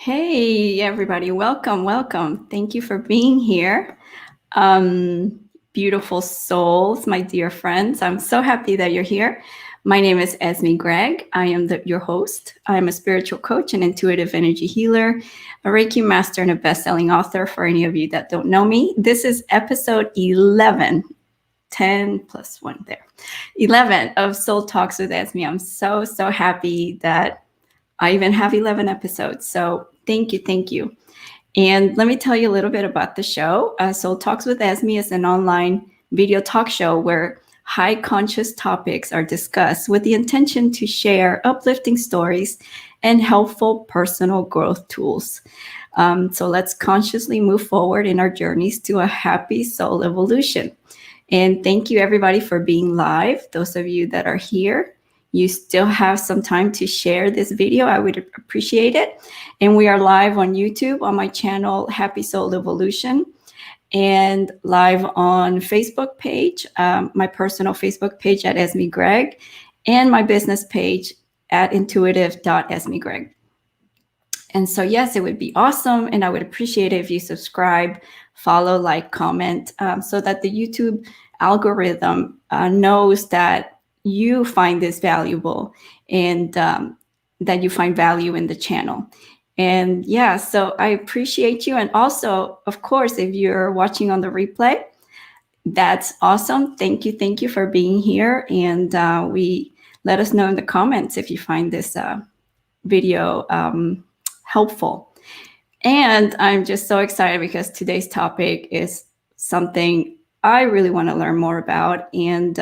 Hey, everybody. Welcome, welcome. Thank you for being here. Um, Beautiful souls, my dear friends. I'm so happy that you're here. My name is Esme Gregg. I am your host. I am a spiritual coach and intuitive energy healer, a Reiki master, and a best-selling author for any of you that don't know me. This is episode 11, 10 plus 1 there. 11 of Soul Talks with Esme. I'm so happy that I even have 11 episodes. So thank you, thank you. And let me tell you a little bit about the show. Soul Talks with Esme is an online video talk show where high conscious topics are discussed with the intention to share uplifting stories and helpful personal growth tools. So let's consciously move forward in our journeys to a happy soul evolution. And thank you, everybody, for being live. Those of you that are here, you still have some time to share this video. I would appreciate it. And we are live on YouTube on my channel, Happy Soul Evolution, and live on Facebook page, my personal Facebook page at Esme Gregg, and my business page at intuitive.esmegregg. And so, yes, it would be awesome. And I would appreciate it if you subscribe, follow, like, comment, so that the YouTube algorithm knows that you find this valuable and that you find value in the channel. And yeah, so I appreciate you. And also, of course, if you're watching on the replay, that's awesome. Thank you for being here. And we let us know in the comments if you find this video helpful. And I'm just so excited because today's topic is something I really want to learn more about. And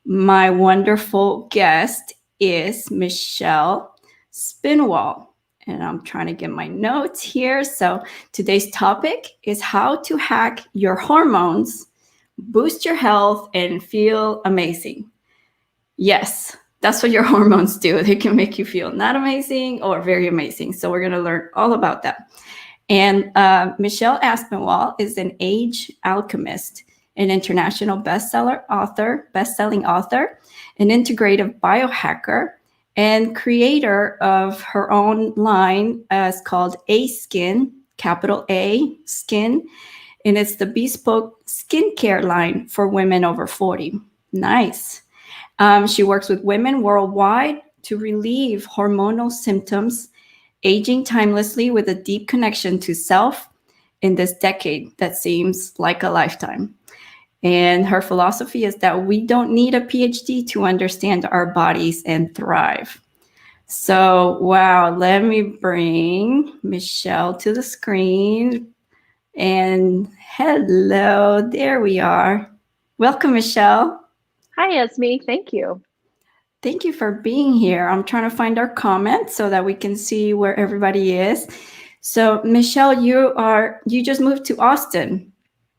my wonderful guest is Michelle Aspinwall. And I'm trying to get my notes here. So today's topic is how to hack your hormones, boost your health, and feel amazing. Yes, that's what your hormones do. They can make you feel not amazing or very amazing. So we're going to learn all about that. And Michelle Aspinwall is an Age Alchemist, an international best-selling author, an integrative biohacker, and creator of her own line called A Skin, capital A Skin. And it's the bespoke skincare line for women over 40. Nice. She works with women worldwide to relieve hormonal symptoms, aging timelessly with a deep connection to self in this decade that seems like a lifetime. And her philosophy is that we don't need a Ph.D. to understand our bodies and thrive. So, wow, let me bring Michelle to the screen. And hello, there we are. Welcome, Michelle. Hi, Esme. Thank you. Thank you for being here. I'm trying to find our comments so that we can see where everybody is. So, Michelle, you just moved to Austin.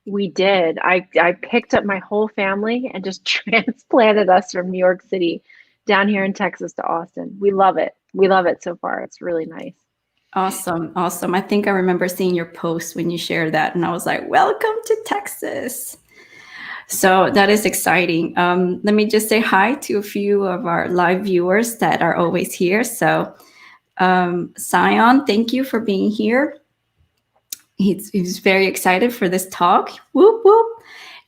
We did. I picked up my whole family and just transplanted us from New York City down here in Texas to Austin. We love it. We love it so far. It's really nice. Awesome. I think I remember seeing your post when you shared that, and I was like, welcome to Texas. So that is exciting. Let me just say hi to a few of our live viewers that are always here. So Sion, thank you for being here. He's very excited for this talk. Whoop, whoop.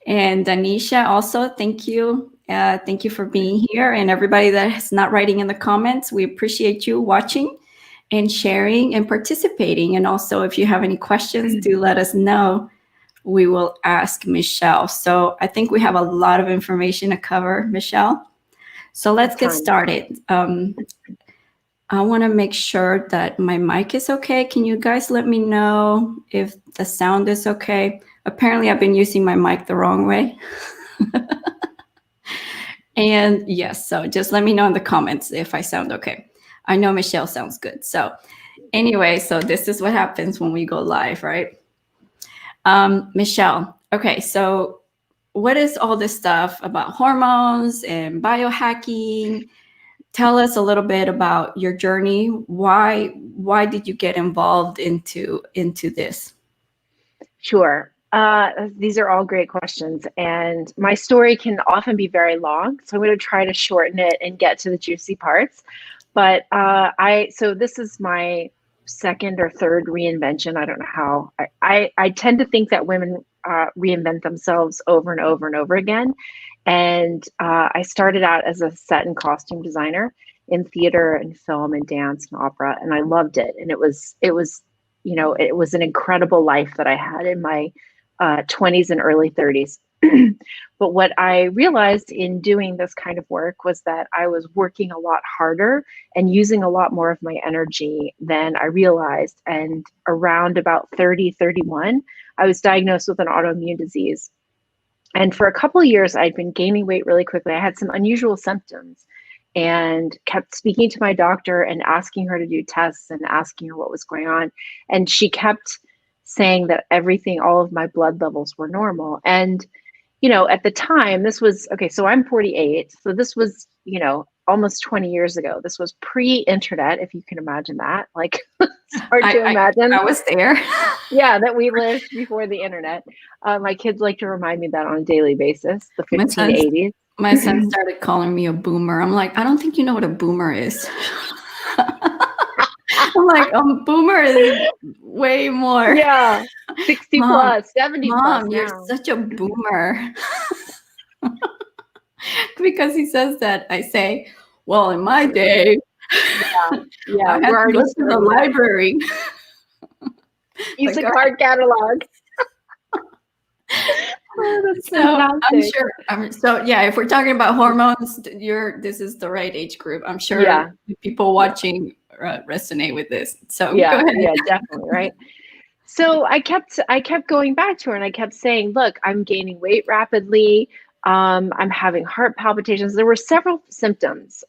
And Anisha, also, thank you. Thank you for being here. And everybody that is not writing in the comments, we appreciate you watching and sharing and participating. And also, if you have any questions, do let us know. We will ask Michelle. So I think we have a lot of information to cover, Michelle. So let's get started. I want to make sure that my mic is okay. Can you guys let me know if the sound is okay? Apparently, I've been using my mic the wrong way. And yes, so just let me know in the comments if I sound okay. I know Michelle sounds good. So anyway, so this is what happens when we go live, right? Michelle, okay, so what is all this stuff about hormones and biohacking? Tell us a little bit about your journey. Why did you get involved into this? Sure. These are all great questions, and my story can often be very long, so I'm going to try to shorten it and get to the juicy parts. But so this is my second or third reinvention. I don't know how. I tend to think that women reinvent themselves over and over and over again. And I started out as a set and costume designer in theater and film and dance and opera, and I loved it. And it was, it was an incredible life that I had in my 20s and early 30s. But what I realized in doing this kind of work was that I was working a lot harder and using a lot more of my energy than I realized. And around about 30, 31, I was diagnosed with an autoimmune disease. And for a couple of years, I'd been gaining weight really quickly. I had some unusual symptoms and kept speaking to my doctor and asking her to do tests and asking her what was going on. And she kept saying that everything, all of my blood levels were normal. And at the time, this was, okay, so I'm 48. So this was, almost 20 years ago. This was pre-internet, if you can imagine that. Like, it's hard to imagine. I was there. Yeah, that we lived before the internet. My kids like to remind me that on a daily basis, the 1580s. My son started calling me a boomer. I'm like, I don't think you know what a boomer is. I'm like, boomer is way more. Yeah, 60 plus, 70 Mom, plus. you're such a boomer. Because he says that, I say, well, in my day, yeah, I had to go to the library. Use a card catalog. So I'm sure. If we're talking about hormones, this is the right age group. I'm sure people watching resonate with this. So go ahead. Yeah, definitely, right. So I kept going back to her and I kept saying, look, I'm gaining weight rapidly. I'm having heart palpitations. There were several symptoms,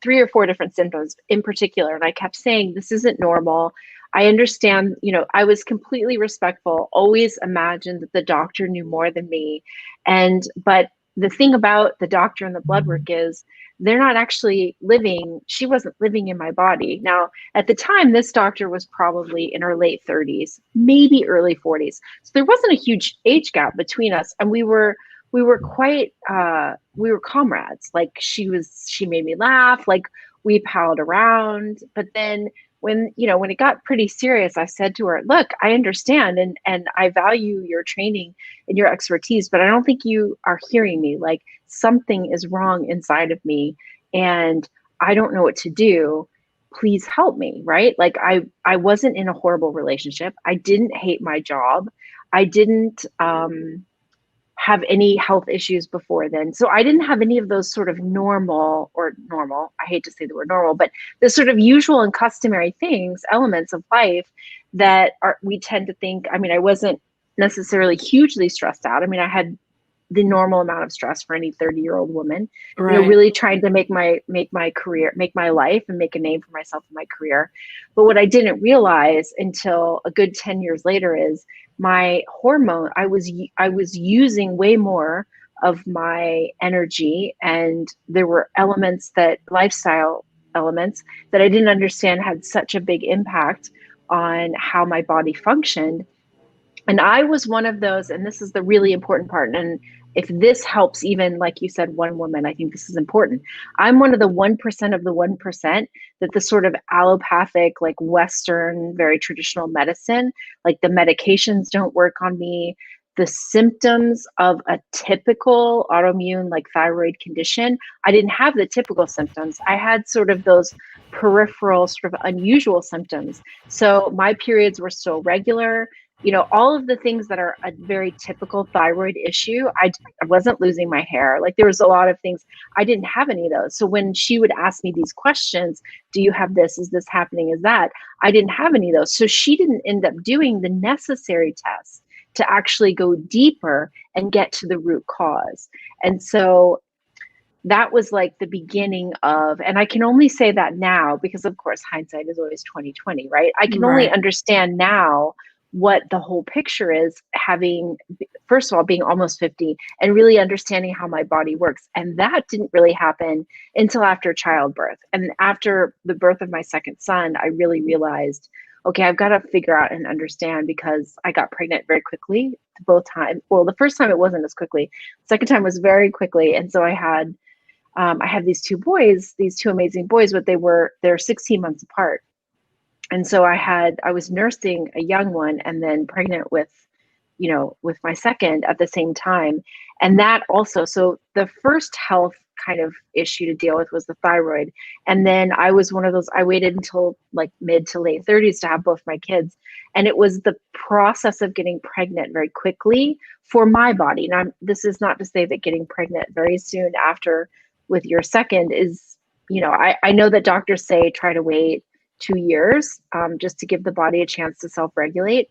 3 or 4 different symptoms in particular. And I kept saying, this isn't normal. I understand, I was completely respectful, always imagined that the doctor knew more than me. But the thing about the doctor and the blood work is they're not actually she wasn't living in my body. Now, at the time, this doctor was probably in her late 30s, maybe early 40s. So there wasn't a huge age gap between us. And we were quite, we were comrades. Like she made me laugh, like we palled around. But then when it got pretty serious, I said to her, look, I understand and I value your training and your expertise, but I don't think you are hearing me. Like something is wrong inside of me and I don't know what to do. Please help me, right? Like I wasn't in a horrible relationship. I didn't hate my job. I didn't have any health issues before then. So I didn't have any of those sort of normal, I hate to say the word normal, but the sort of usual and customary elements of life that we tend to think. I mean, I wasn't necessarily hugely stressed out. I mean, I had the normal amount of stress for any 30-year-old woman, right. Really trying to make my career, make my life and make a name for myself in my career. But what I didn't realize until a good 10 years later is my hormone, I was using way more of my energy, and there were lifestyle elements that I didn't understand had such a big impact on how my body functioned. And I was one of those, and this is the really important part. And if this helps, even like you said, one woman, I think this is important. I'm one of the 1% of the 1% that the sort of allopathic, like Western, very traditional medicine, like the medications don't work on me. The symptoms of a typical autoimmune, like thyroid condition, I didn't have the typical symptoms. I had sort of those peripheral, sort of unusual symptoms. So my periods were still regular. All of the things that are a very typical thyroid issue. I wasn't losing my hair. Like there was a lot of things. I didn't have any of those. So when she would ask me these questions, do you have this? Is this happening? Is that? I didn't have any of those. So she didn't end up doing the necessary tests to actually go deeper and get to the root cause. And so that was like the beginning of, and I can only say that now because of course hindsight is always 20/20, right? I can only understand now what the whole picture is, having, first of all, being almost 50 and really understanding how my body works. And that didn't really happen until after childbirth. And after the birth of my second son, I really realized, okay, I've got to figure out and understand, because I got pregnant very quickly both times. Well, the first time it wasn't as quickly. The second time was very quickly. And so I had these two boys, these two amazing boys, but they're 16 months apart. And so I was nursing a young one and then pregnant with, with my second at the same time. And that also, so the first health kind of issue to deal with was the thyroid. And then I was one of those, I waited until like mid to late 30s to have both my kids. And it was the process of getting pregnant very quickly for my body. And this is not to say that getting pregnant very soon after with your second is, I know that doctors say try to wait 2 years, just to give the body a chance to self-regulate.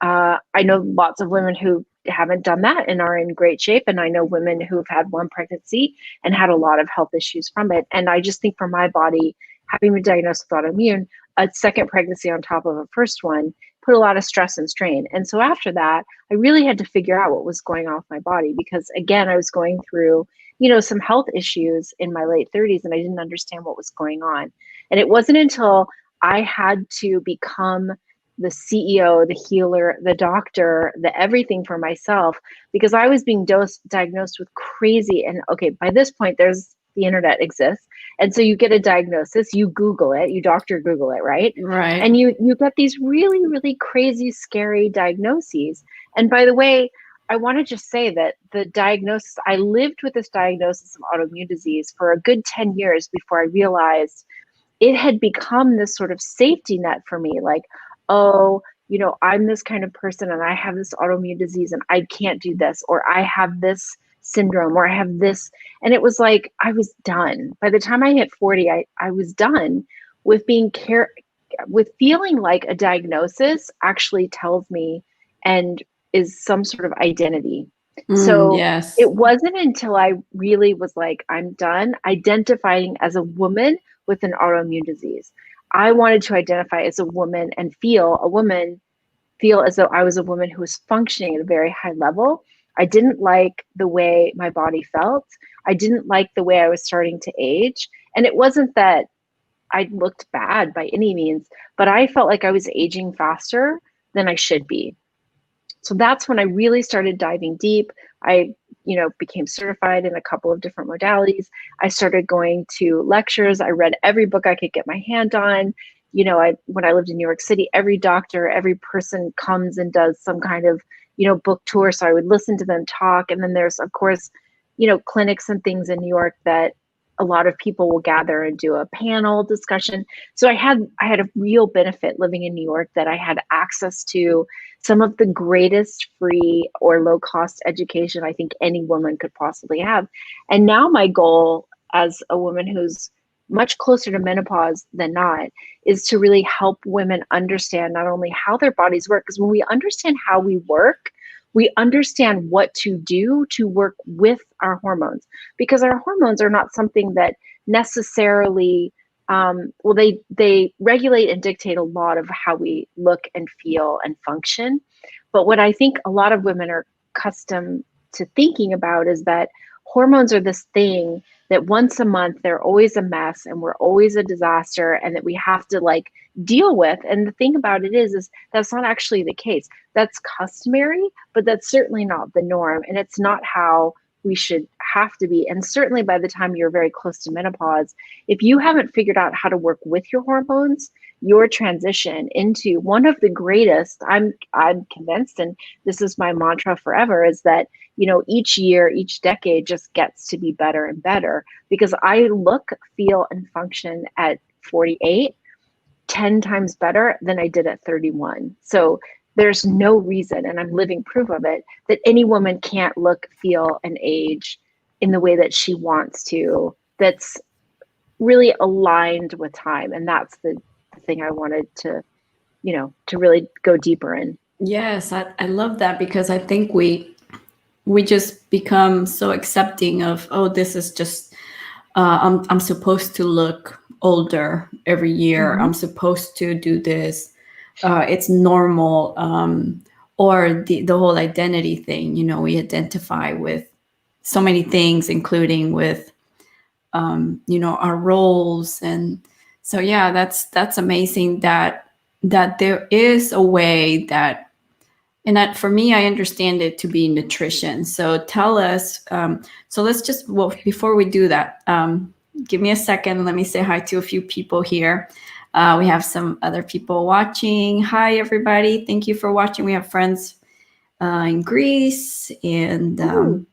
I know lots of women who haven't done that and are in great shape. And I know women who've had one pregnancy and had a lot of health issues from it. And I just think for my body, having been diagnosed with autoimmune, a second pregnancy on top of a first one put a lot of stress and strain. And so after that, I really had to figure out what was going on with my body, because again, I was going through, some health issues in my late 30s and I didn't understand what was going on. And it wasn't until I had to become the CEO, the healer, the doctor, the everything for myself, because I was being diagnosed with crazy. And okay, by this point, the internet exists. And so you get a diagnosis, you Google it, you doctor Google it, right? Right. And you get these really, really crazy, scary diagnoses. And by the way, I want to just say that the diagnosis, I lived with this diagnosis of autoimmune disease for a good 10 years before I realized it had become this sort of safety net for me. Like, oh, I'm this kind of person and I have this autoimmune disease and I can't do this, or I have this syndrome, or I have this. And it was like, I was done. By the time I hit 40, I was done with with feeling like a diagnosis actually tells me and is some sort of identity. So Yes. it wasn't until I really was like, I'm done identifying as a woman with an autoimmune disease. I wanted to identify as a woman and feel as though I was a woman who was functioning at a very high level. I didn't like the way my body felt. I didn't like the way I was starting to age. And it wasn't that I looked bad by any means, but I felt like I was aging faster than I should be. So that's when I really started diving deep. I, became certified in a couple of different modalities. I started going to lectures. I read every book I could get my hand on. When I lived in New York City, every doctor, every person comes and does some kind of, book tour. So I would listen to them talk. And then there's, of course, clinics and things in New York that a lot of people will gather and do a panel discussion. So I had a real benefit living in New York, that I had access to some of the greatest free or low cost education I think any woman could possibly have. And now my goal as a woman who's much closer to menopause than not is to really help women understand not only how their bodies work, because when we understand how we work, we understand what to do to work with our hormones, because our hormones are not something that necessarily they regulate and dictate a lot of how we look and feel and function. But what I think a lot of women are accustomed to thinking about is that hormones are this thing that once a month they're always a mess and we're always a disaster and that we have to like deal with. And the thing about it is that's not actually the case. That's customary, but that's certainly not the norm. And it's not how we should have to be. And certainly by the time you're very close to menopause, if you haven't figured out how to work with your hormones, your transition into one of the greatest, I'm convinced, and this is my mantra forever, is that, each year, each decade just gets to be better and better, because I look, feel, and function at 48 10 times better than I did at 31. So there's no reason, and I'm living proof of it, that any woman can't look, feel, and age in the way that she wants to, that's really aligned with time. And that's the thing I wanted to, to really go deeper in. Yes, I love that, because I think we just become so accepting of, oh, this is just I'm supposed to look older every year. Mm-hmm. I'm supposed to do this. It's normal. Or the whole identity thing, we identify with so many things, including with, our roles. And so, yeah, that's amazing that there is a way that, and that for me, I understand it to be nutrition. So tell us, so let's just, well, before we do that, give me a second. Let me say hi to a few people here. We have some other people watching. Hi, everybody. Thank you for watching. We have friends in Greece and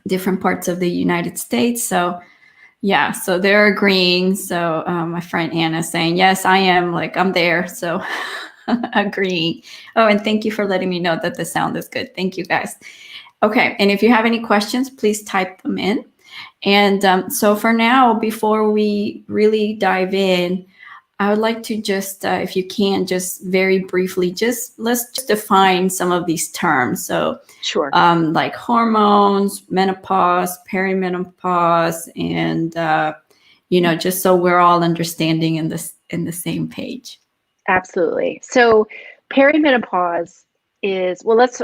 different parts of the United States. So yeah, so they're agreeing. So my friend Anna saying, yes, I am, like, I'm there. So agreeing. Oh, and thank you for letting me know that the sound is good. Thank you, guys. Okay, and if you have any questions, please type them in. And so for now, before we really dive in, I would like to just, if you can, just very briefly, let's just define some of these terms. So, Sure. like hormones, menopause, perimenopause, and just so we're all understanding in the same page. Absolutely. So perimenopause is, well, let's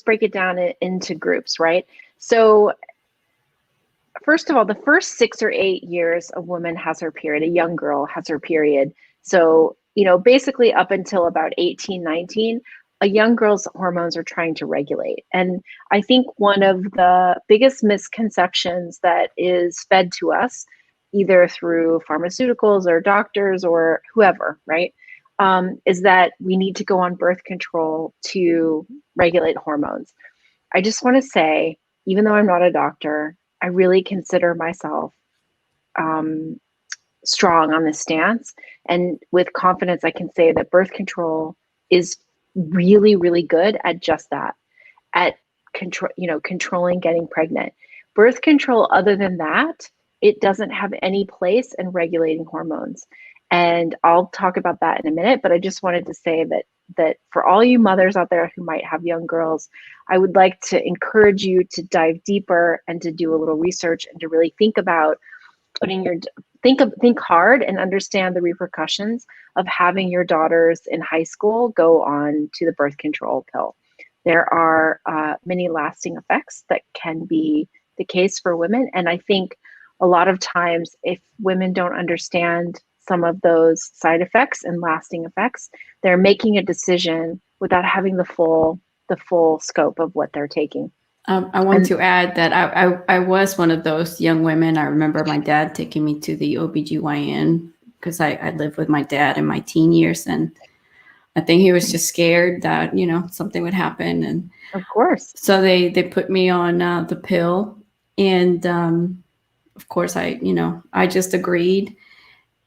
break it down into groups, right? So first of all, the first 6 or 8 years a woman has her period, a young girl has her period. So, basically up until about 18, 19, a young girl's hormones are trying to regulate. And I think one of the biggest misconceptions that is fed to us, either through pharmaceuticals or doctors or whoever, right, is that we need to go on birth control to regulate hormones. I just want to say, even though I'm not a doctor, I really consider myself strong on this stance. And with confidence, I can say that birth control is really, really good at just that, at controlling getting pregnant. Birth control, other than that, it doesn't have any place in regulating hormones. And I'll talk about that in a minute, but I just wanted to say that for all you mothers out there who might have young girls, I would like to encourage you to dive deeper and to do a little research and to really think about think hard and understand the repercussions of having your daughters in high school go on to the birth control pill. There are many lasting effects that can be the case for women. And I think a lot of times, if women don't understand some of those side effects and lasting effects, they're making a decision without having the full scope of what they're taking. I want to add that I was one of those young women. I remember my dad taking me to the OBGYN because I lived with my dad in my teen years. And I think he was just scared that, something would happen. And of course. So they put me on the pill. And of course, I just agreed.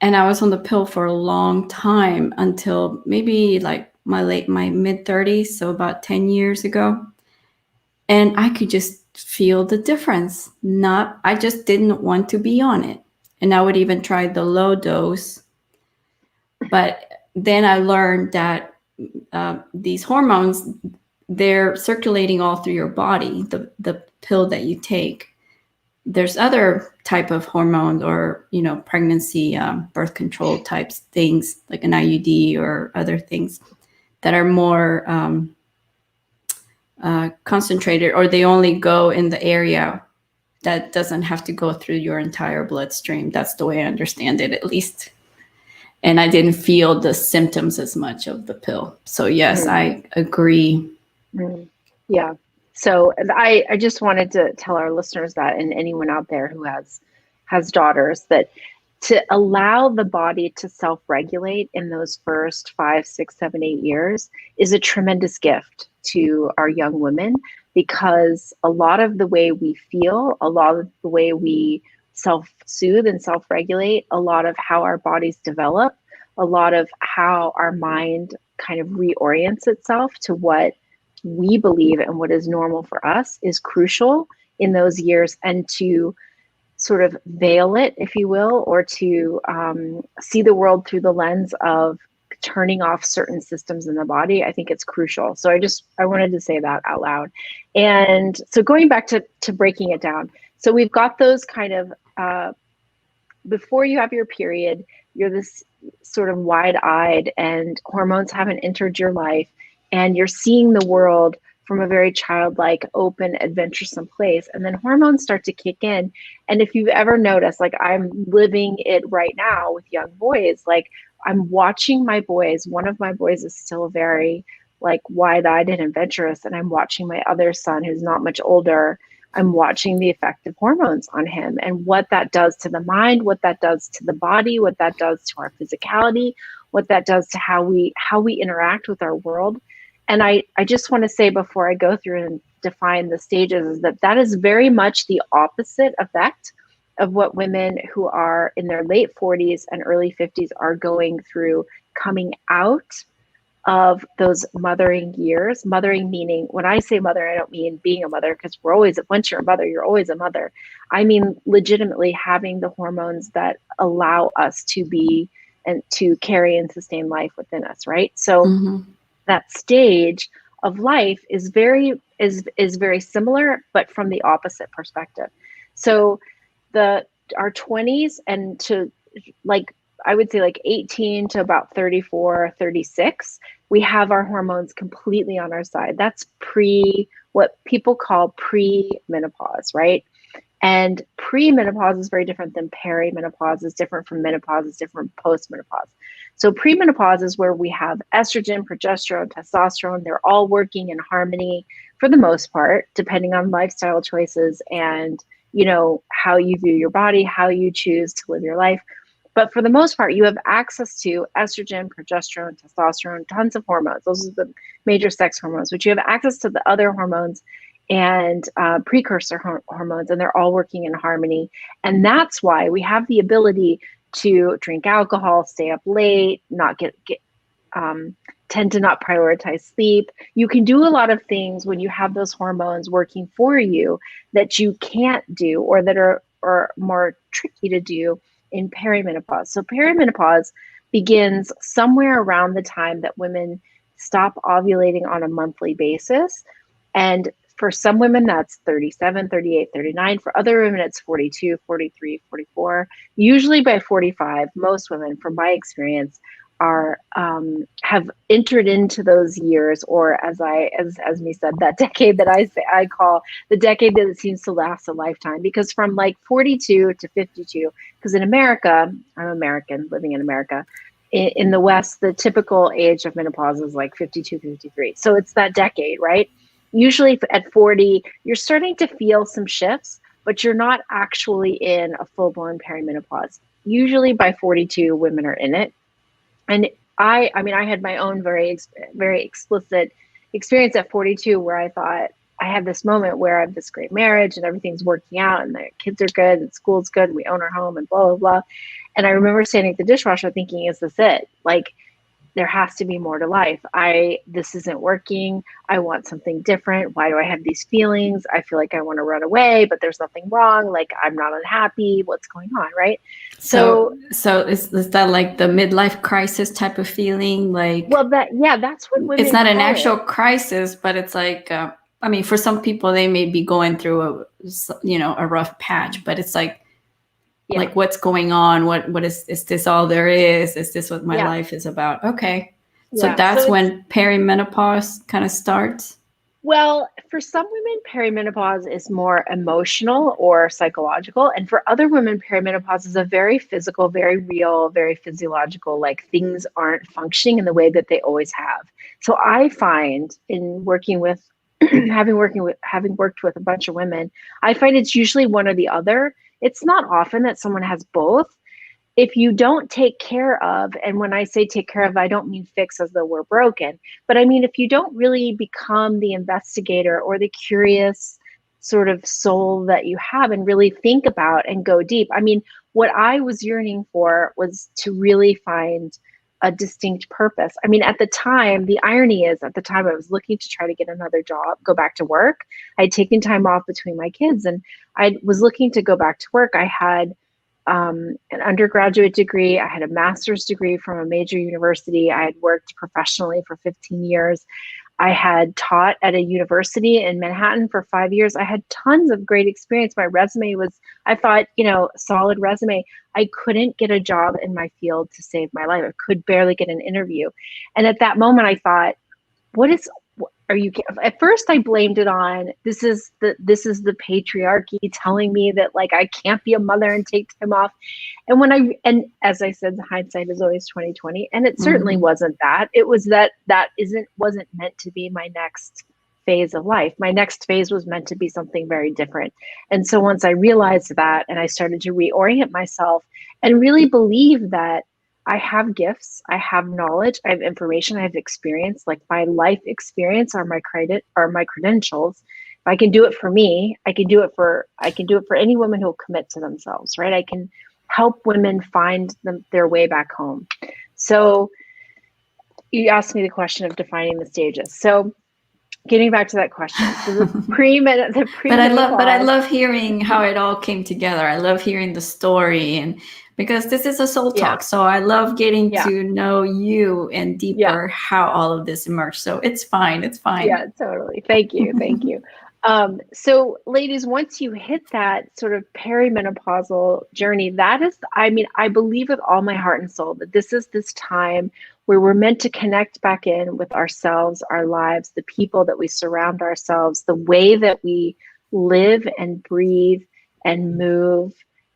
And I was on the pill for a long time until maybe like my mid 30s. So about 10 years ago. And I could just feel the difference. I just didn't want to be on it. And I would even try the low dose. But then I learned that these hormones, they're circulating all through your body, the pill that you take. There's other type of hormone or, pregnancy, birth control types things like an IUD or other things that are more concentrated, or they only go in the area that doesn't have to go through your entire bloodstream. That's the way I understand it, at least. And I didn't feel the symptoms as much of the pill. So yes, I agree. Yeah. So I just wanted to tell our listeners that, and anyone out there who has daughters, that to allow the body to self-regulate in those first 5, 6, 7, 8 years is a tremendous gift to our young women, because a lot of the way we feel, a lot of the way we self-soothe and self-regulate, a lot of how our bodies develop, a lot of how our mind kind of reorients itself to what we believe and what is normal for us is crucial in those years. And to sort of veil it, if you will, or to see the world through the lens of turning off certain systems in the body, I think it's crucial. So I wanted to say that out loud. And so going back to breaking it down. So we've got those kind of, before you have your period, you're this sort of wide-eyed and hormones haven't entered your life, and you're seeing the world from a very childlike, open, adventuresome place. And then hormones start to kick in. And if you've ever noticed, like I'm living it right now with young boys, like I'm watching my boys. One of my boys is still very like wide-eyed and adventurous. And I'm watching my other son, who's not much older, I'm watching the effect of hormones on him and what that does to the mind, what that does to the body, what that does to our physicality, what that does to how we interact with our world. And I just want to say before I go through and define the stages is that is very much the opposite effect of what women who are in their late 40s and early 50s are going through coming out of those mothering years. Mothering meaning, when I say mother, I don't mean being a mother, because once you're a mother, you're always a mother. I mean legitimately having the hormones that allow us to be and to carry and sustain life within us, right? So that stage of life is very similar, but from the opposite perspective. So our 20s and to like, I would say like 18 to about 34, 36, we have our hormones completely on our side. That's what people call pre-menopause, right? And pre-menopause is very different than perimenopause, is different from menopause, is different from post-menopause. So pre-menopause is where we have estrogen, progesterone, testosterone. They're all working in harmony for the most part, depending on lifestyle choices and, how you view your body, how you choose to live your life. But for the most part, you have access to estrogen, progesterone, testosterone, tons of hormones. Those are the major sex hormones, but you have access to the other hormones and precursor hormones, and they're all working in harmony. And that's why we have the ability to drink alcohol, stay up late, not tend to not prioritize sleep. You can do a lot of things when you have those hormones working for you that you can't do, or that are more tricky to do in perimenopause. So perimenopause begins somewhere around the time that women stop ovulating on a monthly basis. And for some women, that's 37, 38, 39. For other women, it's 42, 43, 44. Usually by 45, most women, from my experience, have entered into those years, or as Esme said, that decade that I call the decade that it seems to last a lifetime. Because from like 42 to 52, because in America, I'm American living in America, in the West, the typical age of menopause is like 52, 53. So it's that decade, right? Usually at 40, you're starting to feel some shifts, but you're not actually in a full-blown perimenopause. Usually by 42, women are in it. And I had my own very explicit experience at 42 where I thought I had this moment where I have this great marriage and everything's working out and the kids are good and school's good and we own our home and blah, blah, blah. And I remember standing at the dishwasher thinking, is this it? Like, there has to be more to life. This isn't working. I want something different. Why do I have these feelings? I feel like I want to run away, but there's nothing wrong. Like, I'm not unhappy. What's going on, right? So is that like the midlife crisis type of feeling? Like, well, that's what women it's not an call actual it. crisis, but it's like, for some people, they may be going through a rough patch, but it's like, like what's going on? What is this all there is? Is this what my life is about? Okay. So that's when perimenopause kind of starts. Well, for some women, perimenopause is more emotional or psychological. And for other women, perimenopause is a very physical, very real, very physiological, like things aren't functioning in the way that they always have. So I find in working with, having worked with a bunch of women, I find it's usually one or the other. It's not often that someone has both. If you don't take care of, and when I say take care of, I don't mean fix as though we're broken, but I mean if you don't really become the investigator or the curious sort of soul that you have and really think about and go deep. I mean, what I was yearning for was to really find a distinct purpose. I mean, at the time, the irony is at the time I was looking to try to get another job, go back to work. I'd taken time off between my kids and I was looking to go back to work. I had an undergraduate degree. I had a master's degree from a major university. I had worked professionally for 15 years. I had taught at a university in Manhattan for 5 years. I had tons of great experience. My resume was, I thought, solid resume. I couldn't get a job in my field to save my life. I could barely get an interview. And at that moment, I thought, at first I blamed it on, this is the patriarchy telling me that like I can't be a mother and take time off. And as I said, the hindsight is always 20/20. And it certainly wasn't that. It was that wasn't meant to be my next phase of life. My next phase was meant to be something very different. And so once I realized that, and I started to reorient myself and really believe that I have gifts, I have knowledge, I have information, I have experience. Like my life experience are my credit, are my credentials. If I can do it for me, I can do it for any woman who will commit to themselves, right? I can help women find their way back home. So you asked me the question of defining the stages. So getting back to that question, so the premenopause. But I love hearing how it all came together. I love hearing the story, and because this is a soul talk, so I love getting to know you and deeper how all of this emerged. So it's fine. It's fine. Yeah, totally. Thank you. Thank you. So ladies, once you hit that sort of perimenopausal journey, that is, I mean, I believe with all my heart and soul that this is this time where we're meant to connect back in with ourselves, our lives, the people that we surround ourselves, the way that we live and breathe and move.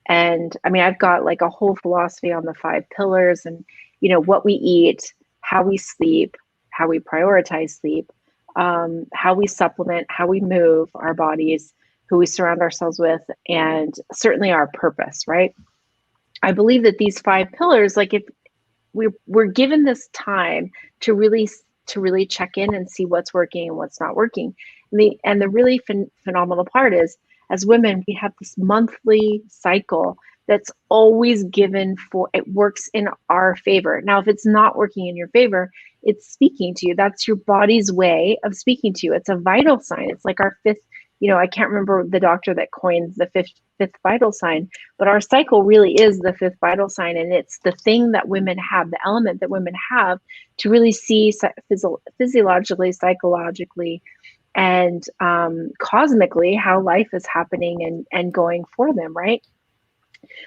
And I mean, I've got like a whole philosophy on the 5 pillars and, you know, what we eat, how we sleep, how we prioritize sleep, how we supplement, how we move our bodies, who we surround ourselves with, and certainly our purpose, right? I believe that these 5 pillars, like if we're given this time to really check in and see what's working and what's not working. And the really phenomenal part is, as women, we have this monthly cycle that's always given for, it works in our favor. Now, if it's not working in your favor, it's speaking to you. That's your body's way of speaking to you. It's a vital sign. It's like our 5th, you know, I can't remember the doctor that coined the fifth vital sign, but our cycle really is the 5th vital sign. And it's the thing that women have, the element that women have to really see physiologically, psychologically, and cosmically how life is happening and going for them, right?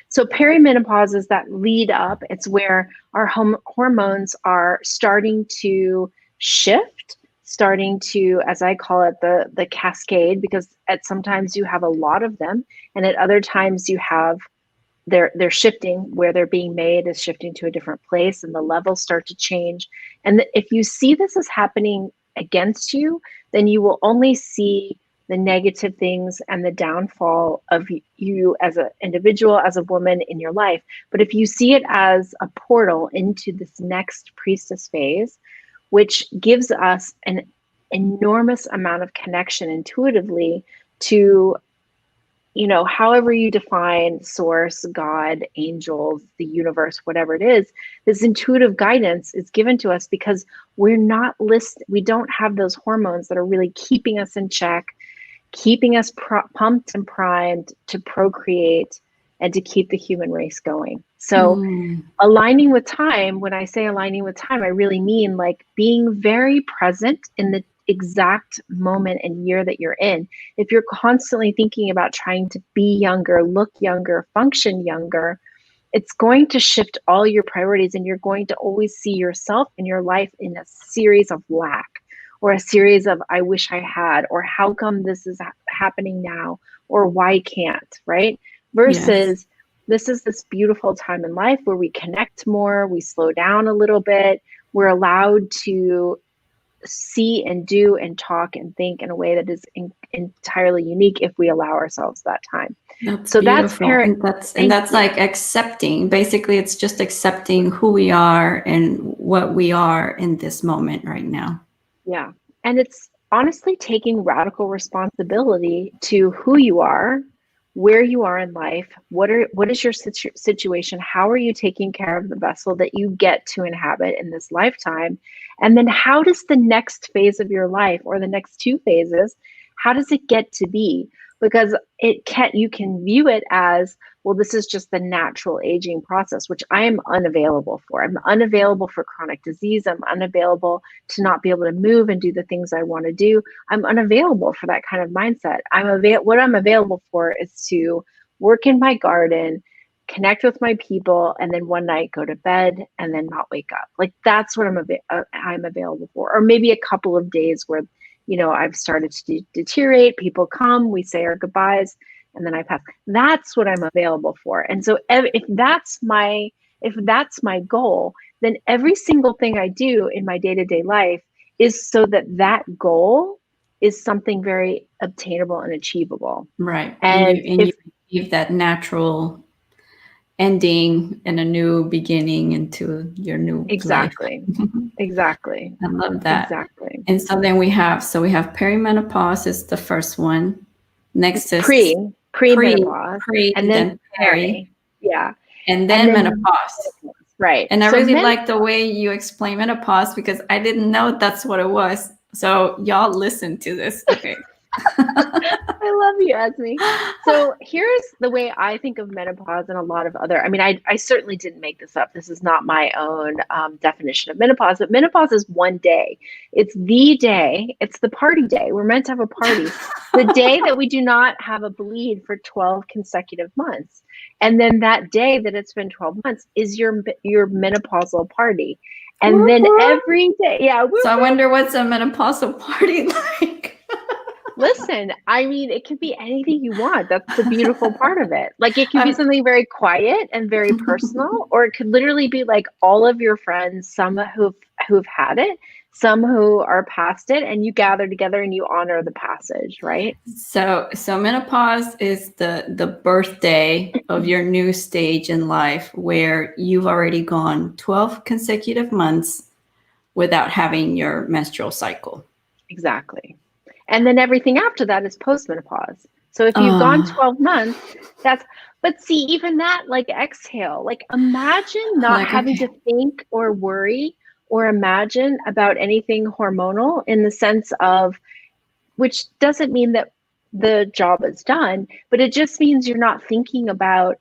So perimenopause is that lead up. It's where our hormones are starting to shift, starting to, as I call it, the cascade, because at sometimes you have a lot of them, and at other times you have they're shifting, where they're being made is shifting to a different place, and the levels start to change. And if you see this as happening against you, then you will only see the negative things and the downfall of you as an individual, as a woman in your life. But if you see it as a portal into this next priestess phase, which gives us an enormous amount of connection intuitively to, you know, however you define source, God, angels, the universe, whatever it is, this intuitive guidance is given to us because we don't have those hormones that are really keeping us in check, keeping us pumped and primed to procreate and to keep the human race going. So aligning with time, when I say aligning with time, I really mean like being very present in the exact moment and year that you're in. If you're constantly thinking about trying to be younger, look younger, function younger, it's going to shift all your priorities, and you're going to always see yourself and your life in a series of lack, or a series of I wish I had, or how come this is happening now, or why can't, right? Versus this is this beautiful time in life where we connect more, we slow down a little bit, we're allowed to see and do and talk and think in a way that is entirely unique if we allow ourselves that time. That's so beautiful. And that's like accepting. Basically, it's just accepting who we are and what we are in this moment right now. Yeah. And it's honestly taking radical responsibility to who you are, where you are in life, what is your situation, how are you taking care of the vessel that you get to inhabit in this lifetime, and then how does the next phase of your life, or the next 2 phases, how does it get to be? Because you can view it as, well, this is just the natural aging process, which I am unavailable for. I'm unavailable for chronic disease. I'm unavailable to not be able to move and do the things I want to do. I'm unavailable for that kind of mindset. What I'm available for is to work in my garden, connect with my people, and then one night go to bed and then not wake up. Like that's what I'm available for. Or maybe a couple of days where, you know, I've started to deteriorate. People come, we say our goodbyes, and then I pass. That's what I'm available for. And so if that's my goal, then every single thing I do in my day-to-day life is so that goal is something very obtainable and achievable. Right. And You achieve that natural ending and a new beginning into your new life. exactly. I love that. Exactly. And so then we have perimenopause is the first one. Next is Premenopause, and then then peri, yeah, and and then then menopause. right. And I So really like the way you explain menopause because I didn't know that's what it was. So y'all listen to this. Okay. I love you, Esme. So here's the way I think of menopause and a lot of other, I mean, I certainly didn't make this up. This is not my own definition of menopause, but menopause is one day. It's the day, it's the party day. We're meant to have a party. The day that we do not have a bleed for 12 consecutive months. And then that day that it's been 12 months is your menopausal party. And then every day, yeah. So I wonder what's a menopausal party like. Listen, I mean, it could be anything you want. That's the beautiful part of it. Like, it could be something very quiet and very personal, or it could literally be like all of your friends, some who've had it, some who are past it, and you gather together and you honor the passage, right? So menopause is the birthday of your new stage in life where you've already gone 12 consecutive months without having your menstrual cycle. Exactly. And then everything after that is postmenopause. So if you've gone 12 months, but see, even that, like, exhale, like, imagine not having to think or worry or imagine about anything hormonal, in the sense of, which doesn't mean that the job is done, but it just means you're not thinking about,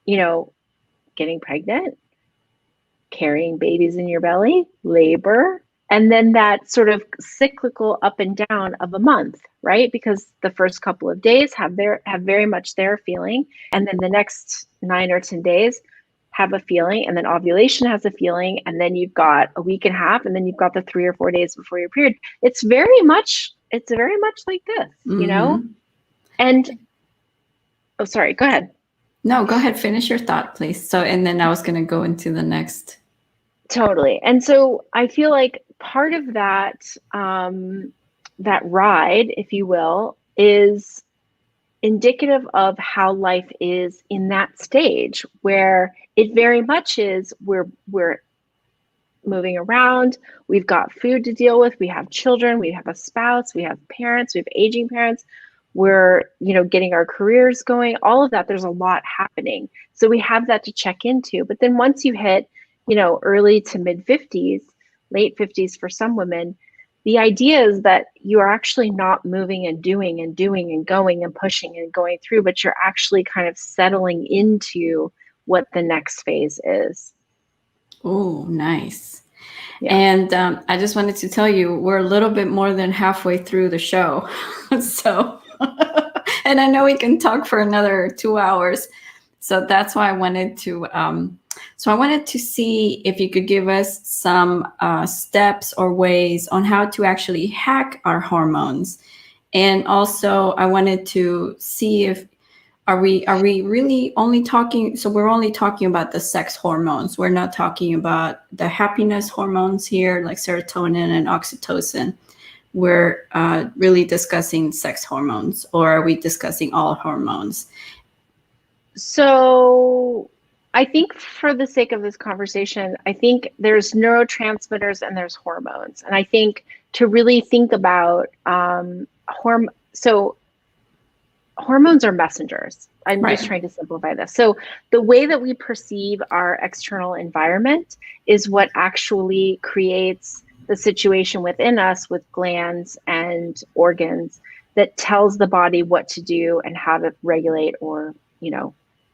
getting pregnant, carrying babies in your belly, labor, and then that sort of cyclical up and down of a month, right? Because the first couple of days have very much their feeling, and then the next 9 or 10 days have a feeling, and then ovulation has a feeling, and then you've got a week and a half, and then you've got the 3 or 4 days before your period. It's very much like this, And oh, sorry, go ahead. No, go ahead, finish your thought, please. So, and then I was going to go into the next. Totally. And so I feel like part of that, that ride, if you will, is indicative of how life is in that stage, where it very much is, we're moving around, we've got food to deal with, we have children, we have a spouse, we have parents, we have aging parents, we're getting our careers going, all of that. There's a lot happening, so we have that to check into. But then once you hit early to mid 50s, late 50s for some women, the idea is that you are actually not moving and doing and going and pushing and going through, but you're actually kind of settling into what the next phase is. Oh, nice. Yeah. And I just wanted to tell you, we're a little bit more than halfway through the show. So, and I know we can talk for another 2 hours. So that's why I wanted to, see if you could give us some steps or ways on how to actually hack our hormones. And also I wanted to see if, are we really only talking, so we're only talking about the sex hormones. We're not talking about the happiness hormones here, like serotonin and oxytocin. We're really discussing sex hormones, or are we discussing all hormones? So I think, for the sake of this conversation, I think there's neurotransmitters and there's hormones. And I think to really think about so hormones are messengers. I'm just trying to simplify this. So the way that we perceive our external environment is what actually creates the situation within us, with glands and organs, that tells the body what to do and how to regulate, or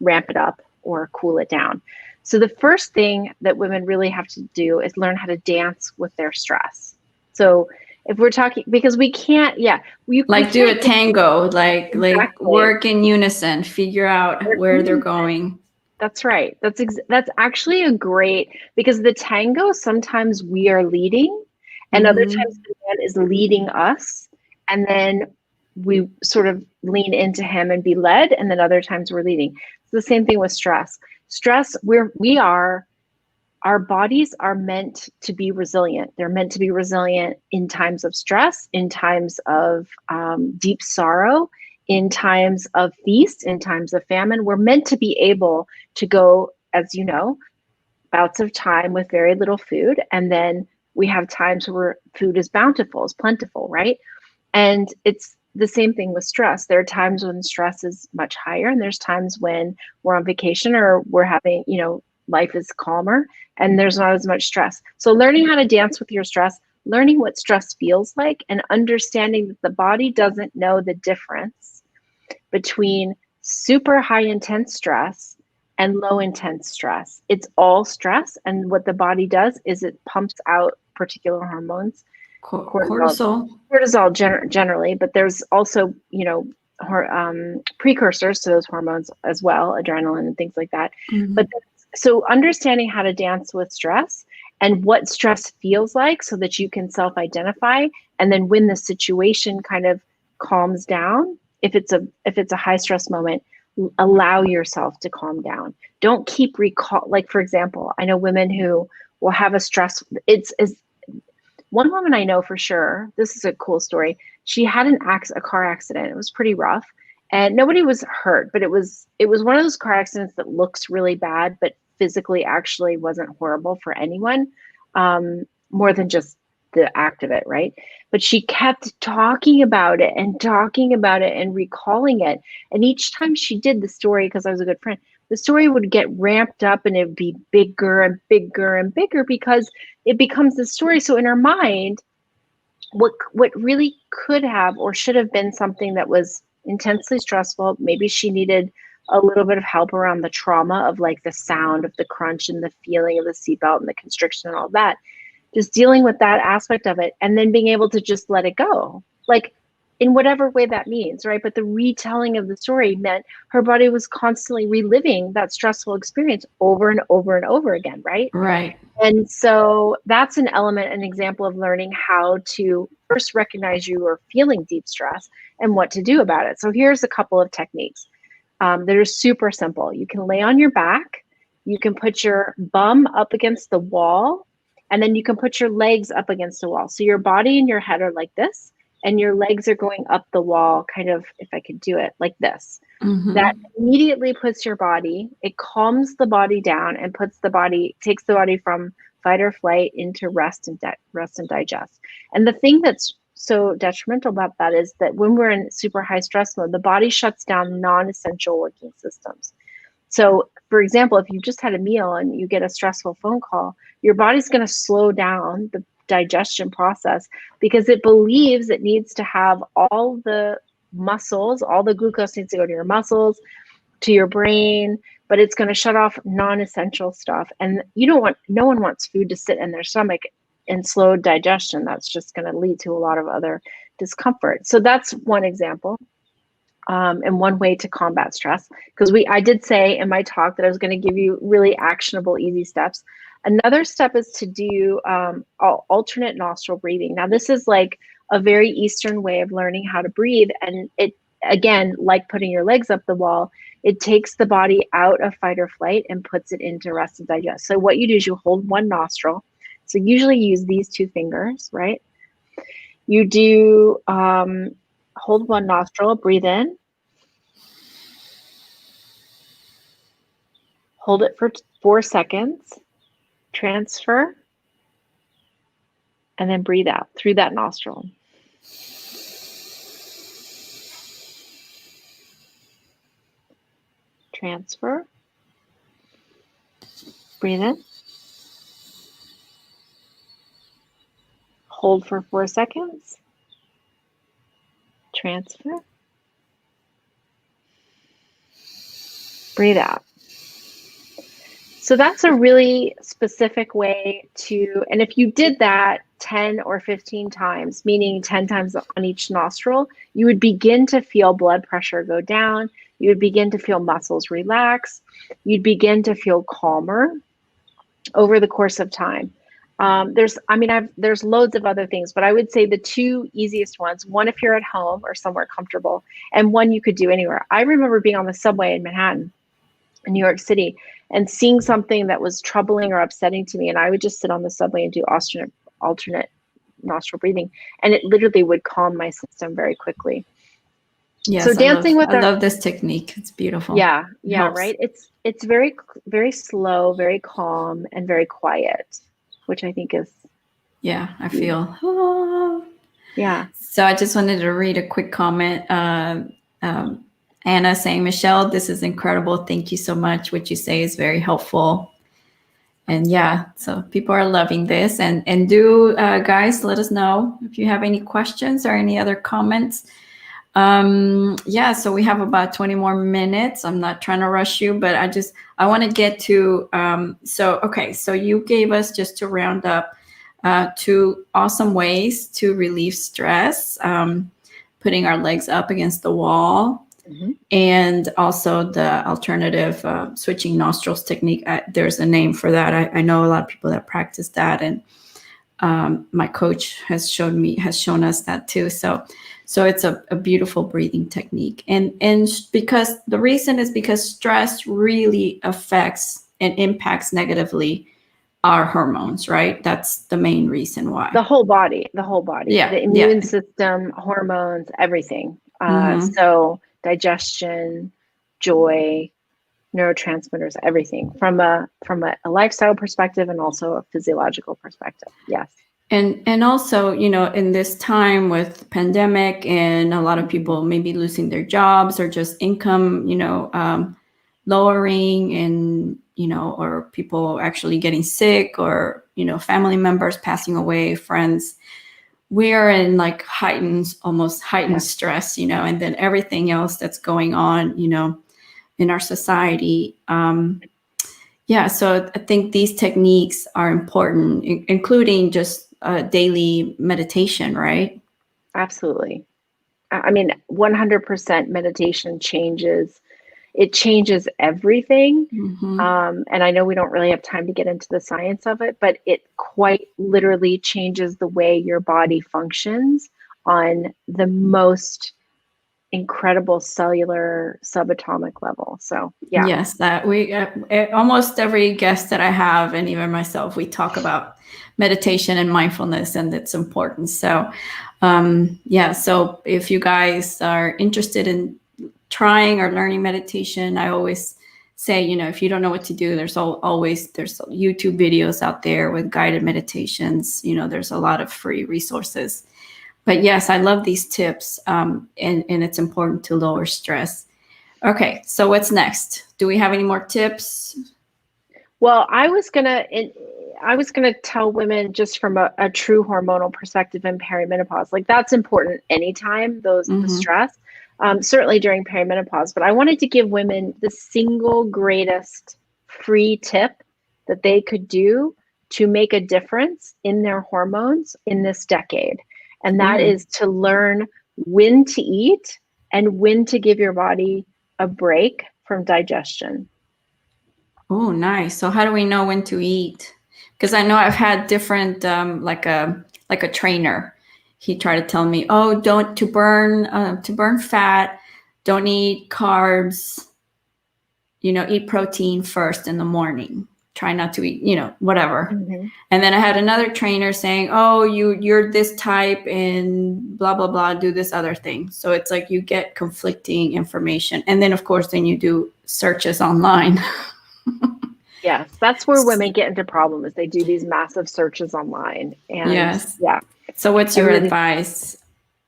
ramp it up or cool it down. So the first thing that women really have to do is learn how to dance with their stress. So if we're talking, because we can't, do a tango, like work in unison, figure out where they're going. That's right. That's actually a great, because the tango, sometimes we are leading, and other times the man is leading us, and then we sort of lean into him and be led, and then other times we're leading. It's the same thing with stress. We are our bodies are meant to be resilient. They're meant to be resilient in times of stress, in times of deep sorrow, in times of feast, in times of famine. We're meant to be able to go, as you know, bouts of time with very little food. And then we have times where food is bountiful, is plentiful, right? And it's the same thing with stress. There are times when stress is much higher, and there's times when we're on vacation or we're having, life is calmer and there's not as much stress. So learning how to dance with your stress, learning what stress feels like, and understanding that the body doesn't know the difference between super high intense stress and low intense stress. It's all stress. And what the body does is it pumps out particular hormones, cortisol generally, but there's also, precursors to those hormones as well, adrenaline and things like that. Mm-hmm. But so understanding how to dance with stress and what stress feels like so that you can self-identify, and then when the situation kind of calms down, if it's a high stress moment, allow yourself to calm down. Don't keep like, for example, I know women who will have a stress. It's one woman I know for sure, this is a cool story. She had a car accident. It was pretty rough and nobody was hurt, but it was one of those car accidents that looks really bad, but physically actually wasn't horrible for anyone, more than just the act of it, right? But she kept talking about it and recalling it. And each time she did the story, because I was a good friend, the story would get ramped up and it would be bigger and bigger and bigger because it becomes the story. So in her mind, what really could have or should have been something that was intensely stressful, maybe she needed a little bit of help around the trauma of like the sound of the crunch and the feeling of the seatbelt and the constriction and all that, just dealing with that aspect of it and then being able to just let it go, like in whatever way that means, right? But the retelling of the story meant her body was constantly reliving that stressful experience over and over and over again, right? Right. And so that's an example of learning how to first recognize you are feeling deep stress and what to do about it. So here's a couple of techniques that are super simple. You can lay on your back, you can put your bum up against the wall, and then you can put your legs up against the wall. So your body and your head are like this, and your legs are going up the wall, kind of, if I could do it, like this. Mm-hmm. That immediately puts your body, it calms the body down and takes the body from fight or flight into rest and digest. And the thing that's so detrimental about that is that when we're in super high stress mode, the body shuts down non-essential working systems. So, for example, if you just had a meal and you get a stressful phone call, your body's going to slow down the digestion process because it believes it needs to have all the muscles, all the glucose needs to go to your muscles, to your brain, but it's going to shut off non-essential stuff. And no one wants food to sit in their stomach and slow digestion. That's just going to lead to a lot of other discomfort. So that's one example. And one way to combat stress, because I did say in my talk that I was going to give you really actionable, easy steps. Another step is to do alternate nostril breathing. Now, this is like a very Eastern way of learning how to breathe. And it, again, like putting your legs up the wall, it takes the body out of fight or flight and puts it into rest and digest. So what you do is you hold one nostril. So usually you use these two fingers, right? You do hold one nostril, breathe in. Hold it for 4 seconds, transfer, and then breathe out through that nostril. Transfer, breathe in, hold for 4 seconds, transfer, breathe out. So that's a really specific way to, and if you did that 10 or 15 times, meaning 10 times on each nostril, you would begin to feel blood pressure go down. You would begin to feel muscles relax. You'd begin to feel calmer over the course of time. There's loads of other things, but I would say the two easiest ones, one if you're at home or somewhere comfortable, and one you could do anywhere. I remember being on the subway in Manhattan, in New York City, and seeing something that was troubling or upsetting to me, and I would just sit on the subway and do alternate nostril breathing, and it literally would calm my system very quickly. Yes, So dancing with I love this technique. It's beautiful. Yeah, It helps. right. It's very very slow, very calm, and very quiet, which I think is I feel. Oh. Yeah. So I just wanted to read a quick comment. Anna saying, Michelle, this is incredible. Thank you so much. What you say is very helpful. And so people are loving this. And do guys, let us know if you have any questions or any other comments. So we have about 20 more minutes. I'm not trying to rush you, but I want to get to, so you gave us, just to round up, 2 awesome ways to relieve stress, putting our legs up against the wall, and also the alternative switching nostrils technique. There's a name for that. I know a lot of people that practice that, and my coach has shown us that too. So it's a beautiful breathing technique. And because the reason is because stress really affects and impacts negatively our hormones, right? That's the main reason why. The whole body. Yeah. The immune system, hormones, everything. So digestion, joy, neurotransmitters, everything from a lifestyle perspective and also a physiological perspective. Yes. And also, in this time with pandemic and a lot of people maybe losing their jobs or just income, lowering, and, or people actually getting sick, or, family members passing away, friends, we are in like almost heightened stress, and then everything else that's going on, in our society. So I think these techniques are important, including just daily meditation, right? Absolutely. I mean, 100% meditation changes everything. And I know we don't really have time to get into the science of it, but it quite literally changes the way your body functions on the most incredible cellular subatomic level. So yes, that we almost every guest that I have, and even myself, we talk about meditation and mindfulness, and it's important. So so if you guys are interested in trying or learning meditation, I always say, if you don't know what to do, there's YouTube videos out there with guided meditations. There's a lot of free resources. But yes, I love these tips, and it's important to lower stress. Okay, so what's next? Do we have any more tips? Well, I was gonna tell women, just from a true hormonal perspective in perimenopause, like that's important anytime, the stress, certainly during perimenopause. But I wanted to give women the single greatest free tip that they could do to make a difference in their hormones in this decade. And that is to learn when to eat and when to give your body a break from digestion. Oh, nice. So how do we know when to eat? Because I know I've had different, like a trainer. He tried to tell me, to burn fat, don't eat carbs, eat protein first in the morning. Try not to eat, whatever. And then I had another trainer saying, you're this type and blah, blah, blah, do this other thing. So it's like you get conflicting information. And then, of course, then you do searches online. Yes, that's where women get into problems. They do these massive searches online. And yes. So what's your advice?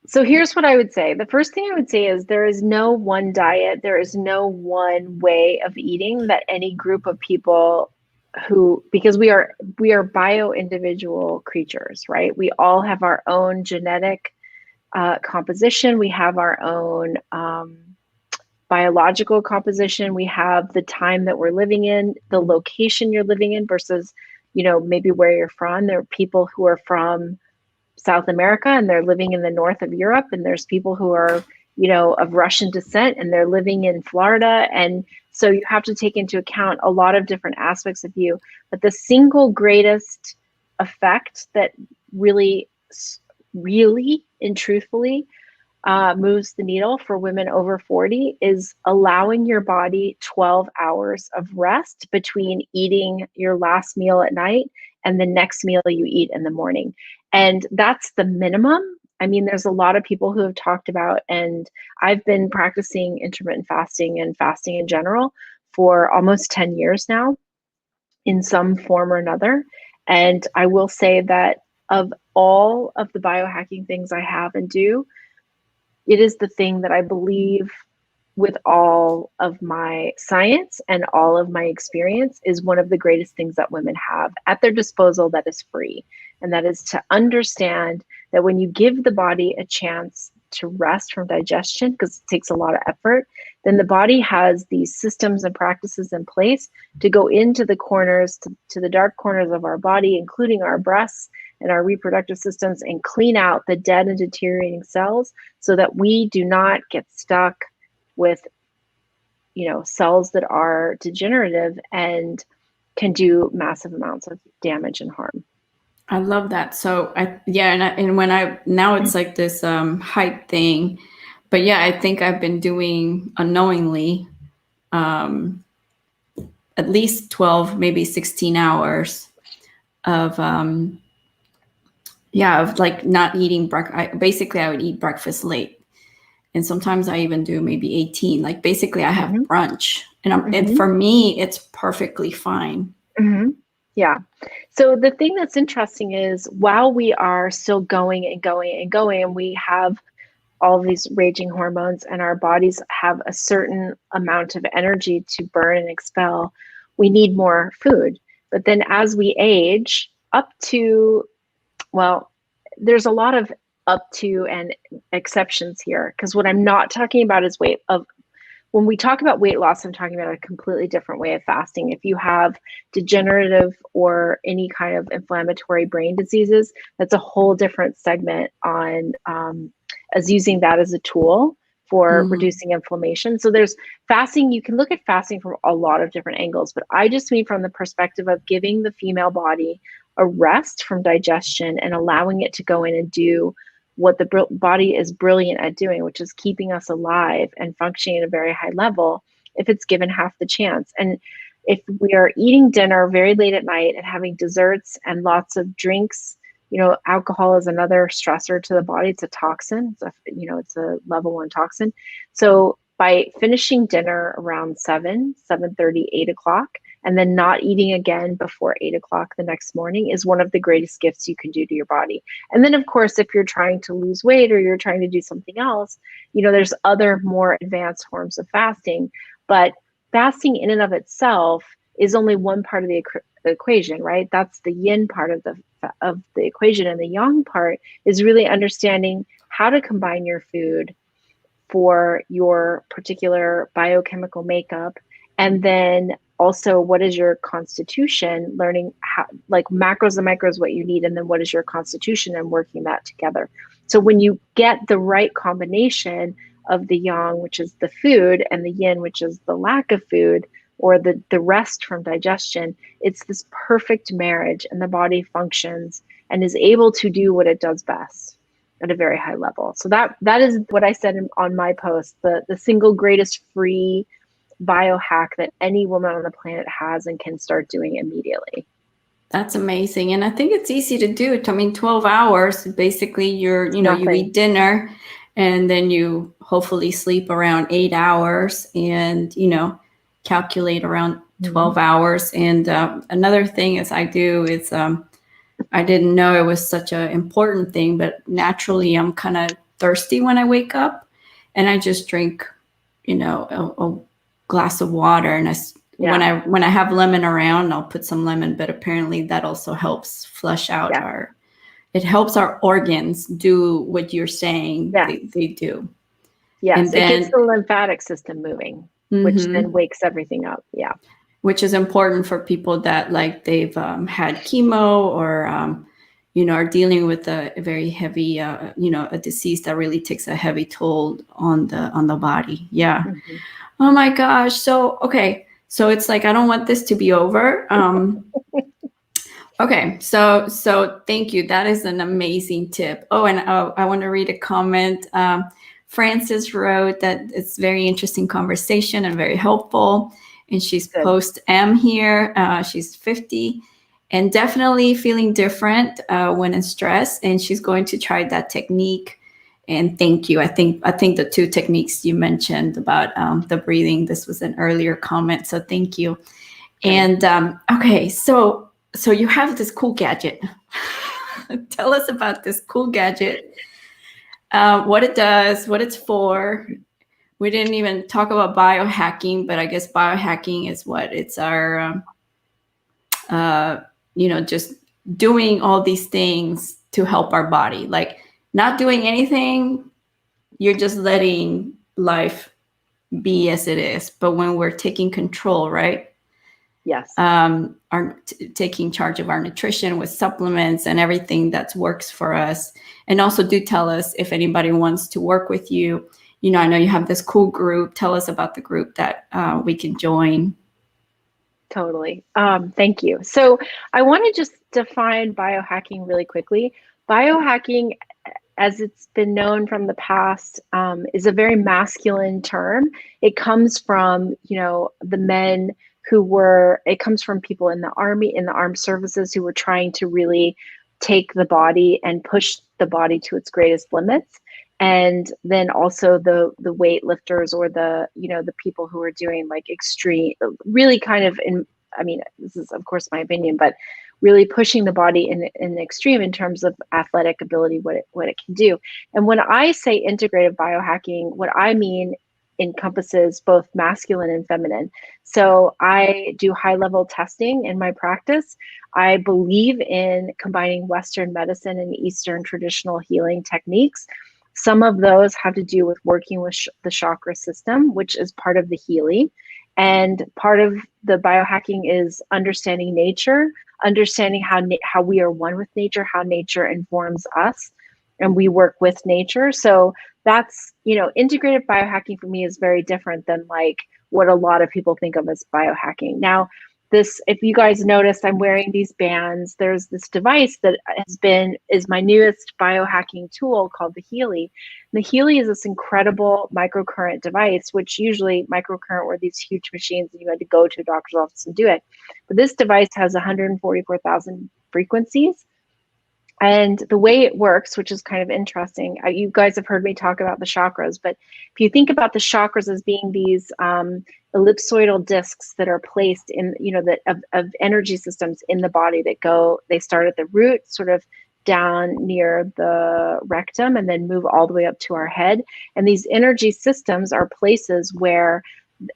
So here's what I would say. The first thing I would say is there is no one diet. There is no one way of eating that any group of people because we are bio-individual creatures, right? We all have our own genetic composition. We have our own biological composition. We have the time that we're living in, the location you're living in versus, maybe where you're from. There are people who are from South America and they're living in the north of Europe, and there's people who are, of Russian descent and they're living in Florida. And so you have to take into account a lot of different aspects of you. But the single greatest effect that really and truthfully moves the needle for women over 40 is allowing your body 12 hours of rest between eating your last meal at night and the next meal you eat in the morning. And that's the minimum. I mean, there's a lot of people who have talked about, and I've been practicing intermittent fasting and fasting in general for almost 10 years now in some form or another. And I will say that of all of the biohacking things I have and do, it is the thing that I believe with all of my science and all of my experience is one of the greatest things that women have at their disposal that is free. And that is to understand that when you give the body a chance to rest from digestion, because it takes a lot of effort, then the body has these systems and practices in place to go into the corners, to the dark corners of our body, including our breasts and our reproductive systems, and clean out the dead and deteriorating cells so that we do not get stuck with, you know, cells that are degenerative and can do massive amounts of damage and harm. I love that. So and when now it's like this hype thing, but yeah, I think I've been doing unknowingly at least 12, maybe 16 hours of of like not eating breakfast. Basically, I would eat breakfast late. And sometimes I even do maybe 18. Like basically I have brunch, and and for me, it's perfectly fine. Yeah. So the thing that's interesting is while we are still going and going and going, and we have all these raging hormones and our bodies have a certain amount of energy to burn and expel, we need more food. But then as we age up to, well, there's a lot of up to and exceptions here, because what I'm not talking about is when we talk about weight loss, I'm talking about a completely different way of fasting. If you have degenerative or any kind of inflammatory brain diseases, that's a whole different segment on as using that as a tool for reducing inflammation. So there's fasting, you can look at fasting from a lot of different angles, but I just mean from the perspective of giving the female body a rest from digestion and allowing it to go in and do what the body is brilliant at doing, which is keeping us alive and functioning at a very high level if it's given half the chance. And if we are eating dinner very late at night and having desserts and lots of drinks, you know, alcohol is another stressor to the body. It's a toxin. It's a level 1 toxin. So by finishing dinner around 7:30, 8 o'clock, and then not eating again before 8 o'clock the next morning is one of the greatest gifts you can do to your body. And then, of course, if you're trying to lose weight or you're trying to do something else, you know, there's other more advanced forms of fasting. But fasting in and of itself is only one part of the equation, right? That's the yin part of the equation. And the yang part is really understanding how to combine your food for your particular biochemical makeup, and then also what is your constitution, learning how, like macros and micros, what you need, and then what is your constitution, and working that together. So when you get the right combination of the yang, which is the food, and the yin, which is the lack of food or the rest from digestion, it's this perfect marriage, and the body functions and is able to do what it does best at a very high level. So that is what I said on my post, the single greatest free biohack that any woman on the planet has and can start doing immediately. That's amazing. And I think it's easy to do. I mean, 12 hours, basically you eat dinner and then you hopefully sleep around 8 hours and, calculate around 12 hours. And another thing is I do is I didn't know it was such an important thing, but naturally I'm kind of thirsty when I wake up, and I just drink, a glass of water. And when I have lemon around, I'll put some lemon, but apparently that also helps flush out it helps our organs do what you're saying they do. Yes, and then, it gets the lymphatic system moving, which then wakes everything up. Yeah. Which is important for people that they've had chemo or, are dealing with a very heavy, a disease that really takes a heavy toll on the body. Yeah. Oh my gosh. So, okay. So it's like, I don't want this to be over. Okay. So thank you. That is an amazing tip. Oh, and I want to read a comment. Frances wrote that it's very interesting conversation and very helpful. And she's Good. post M here. She's 50 and definitely feeling different when in stress. And she's going to try that technique. And thank you. I think the two techniques you mentioned about the breathing, this was an earlier comment. So thank you. Okay. And okay, so you have this cool gadget. Tell us about this cool gadget. What it does, what it's for. We didn't even talk about biohacking, but I guess biohacking is what it's our, just doing all these things to help our body. Like not doing anything, you're just letting life be as it is. But when we're taking control, right? Yes. Taking charge of our nutrition with supplements and everything that works for us. And also do tell us if anybody wants to work with you. I know you have this cool group. Tell us about the group that we can join. Totally. Thank you. So I want to just define biohacking really quickly. Biohacking, as it's been known from the past, is a very masculine term. It comes from, the men it comes from people in the army, in the armed services, who were trying to really take the body and push the body to its greatest limits. And then also the weightlifters, or the people who are doing like extreme, really kind of this is of course my opinion, but really pushing the body in the extreme in terms of athletic ability, what it can do. And when I say integrative biohacking, what I mean encompasses both masculine and feminine. So I do high-level testing in my practice. I believe in combining Western medicine and Eastern traditional healing techniques. Some of those have to do with working with the chakra system, which is part of the healing. And part of the biohacking is understanding nature, understanding how we are one with nature, how nature informs us, and we work with nature. So that's, integrative biohacking for me is very different than like what a lot of people think of as biohacking. Now, if you guys noticed, I'm wearing these bands. There's this device that is my newest biohacking tool called the Healy. And the Healy is this incredible microcurrent device, which usually microcurrent were these huge machines and you had to go to a doctor's office and do it. But this device has 144,000 frequencies. And the way it works, which is kind of interesting, you guys have heard me talk about the chakras, but if you think about the chakras as being these ellipsoidal discs that are placed in, of energy systems in the body they start at the root, sort of down near the rectum, and then move all the way up to our head. And these energy systems are places where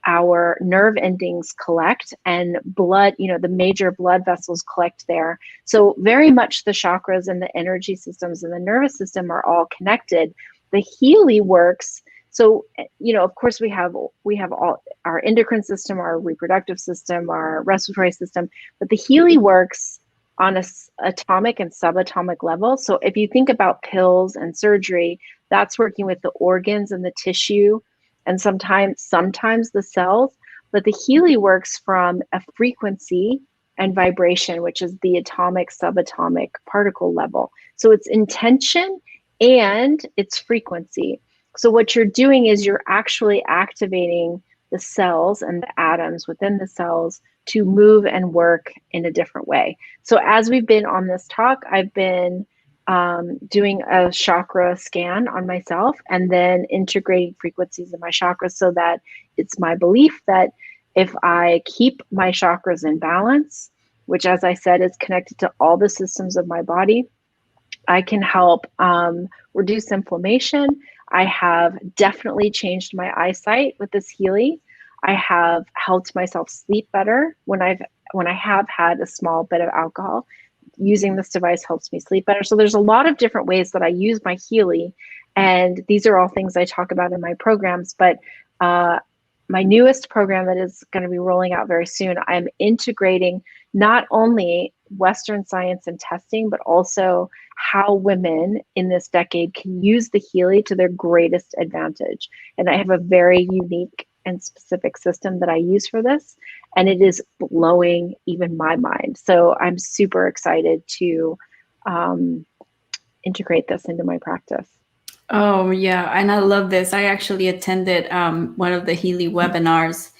our nerve endings collect, and blood, the major blood vessels collect there. So very much the chakras and the energy systems and the nervous system are all connected. The Healy works. So, of course we have all our endocrine system, our reproductive system, our respiratory system, but the Healy works on a atomic and subatomic level. So if you think about pills and surgery, that's working with the organs and the tissue, and sometimes the cells. But the Healy works from a frequency and vibration, which is the atomic, subatomic particle level. So it's intention and it's frequency. So what you're doing is you're actually activating the cells and the atoms within the cells to move and work in a different way. So as we've been on this talk, I've been doing a chakra scan on myself and then integrating frequencies in my chakras, so that it's my belief that if I keep my chakras in balance, which, as I said, is connected to all the systems of my body, I can help reduce inflammation. I have definitely changed my eyesight with this Healy. I have helped myself sleep better when I have had a small bit of alcohol. Using this device helps me sleep better. So there's a lot of different ways that I use my Healy, and these are all things I talk about in my programs. But my newest program that is going to be rolling out very soon, I'm integrating not only Western science and testing, but also how women in this decade can use the Healy to their greatest advantage. And I have a very unique and specific system that I use for this, and it is blowing even my mind. So I'm super excited to integrate this into my practice. Oh yeah, and I love this. I actually attended one of the Healy webinars,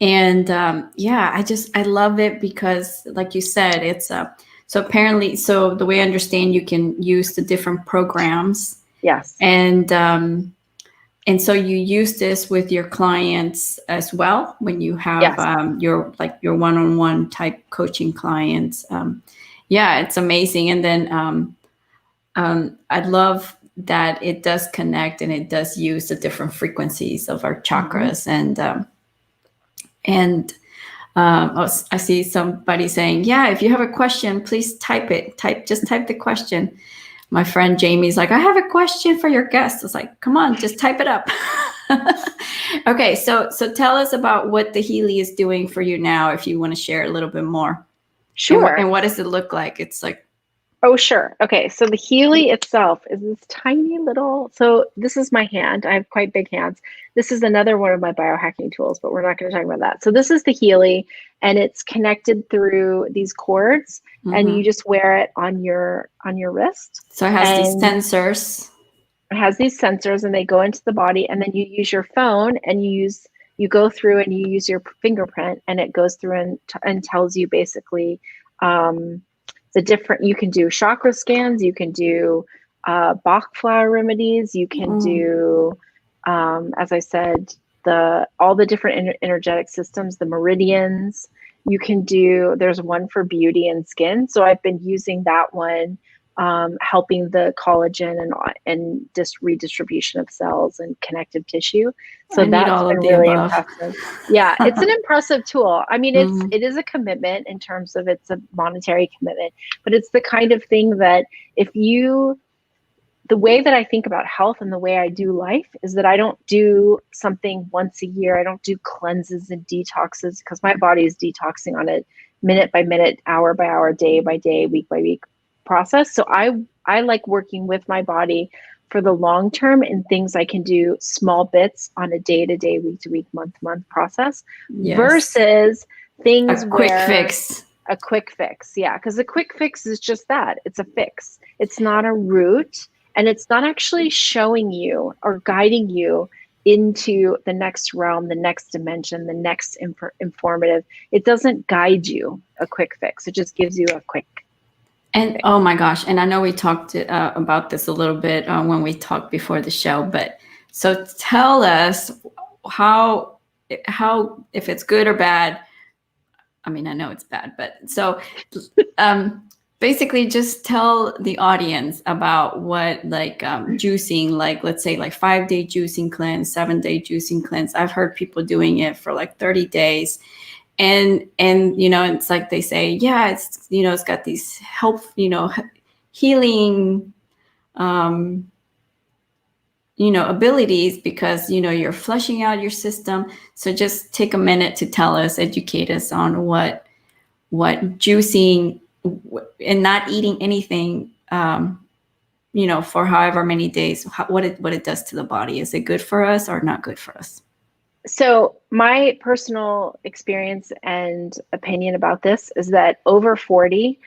and yeah, I love it because, like you said, it's so apparently, so the way I understand, you can use the different programs, Yes. and so you use this with your clients as well when you have Yes. your one-on-one type coaching clients. Yeah, it's amazing, and then I love that it does connect and it does use the different frequencies of our Mhm. chakras. And I see somebody saying, yeah, if you have a question, please type it. Just type the question. My friend Jamie's like, I have a question for your guest. It's like, come on, just type it up. Okay, so tell us about what the Healy is doing for you now, if you want to share a little bit more. Sure. And what does it look like? It's like, Oh, sure. Okay. So the Healy itself is this tiny little, so this is my hand. I have quite big hands. This is another one of my biohacking tools, but we're not going to talk about that. So this is the Healy, and it's connected through these cords, and you mm-hmm. just wear it on your wrist. So it has these And sensors. it has these sensors, and they go into the body, and then you use your phone, and you go through and you use your fingerprint, and it goes through and tells you basically the different. You can do chakra scans, you can do Bach flower remedies, you can Mm. do, as I said, all the different energetic systems, the meridians. You can do. There's one for beauty and skin, so I've been using that one, helping the collagen and just redistribution of cells and connective tissue. So I need that's all been of the really above. impressive. Yeah, it's an impressive tool. I mean, Mm-hmm. it is a commitment in terms of it's a monetary commitment, but it's the kind of thing that if you the way that I think about health and the way I do life is that I don't do something once a year. I don't do cleanses and detoxes because my body is detoxing on a minute by minute, hour by hour, day by day, week by week process. So I like working with my body for the long term in things I can do small bits on a day to day, week to week, month to month process Yes. versus things A quick where fix. a quick fix. Yeah, because a quick fix is just that. It's a fix. It's not a route, and it's not actually showing you or guiding you into the next realm, the next dimension, the next informative. It doesn't guide you, a quick fix. It just gives you a quick And fix. oh my gosh, and I know we talked about this a little bit when we talked before the show, but so tell us how if it's good or bad. I mean, I know it's bad, but so um, basically just tell the audience about what like juicing, like let's say like 5-day juicing cleanse, 7-day juicing cleanse. I've heard people doing it for like 30 days. And it's like they say, yeah, it's got these healing um abilities because you're flushing out your system. So just take a minute to tell us, educate us on what juicing and not eating anything for however many days, what it does to the body. Is it good for us or not good for us? So, my personal experience and opinion about this is that over 40,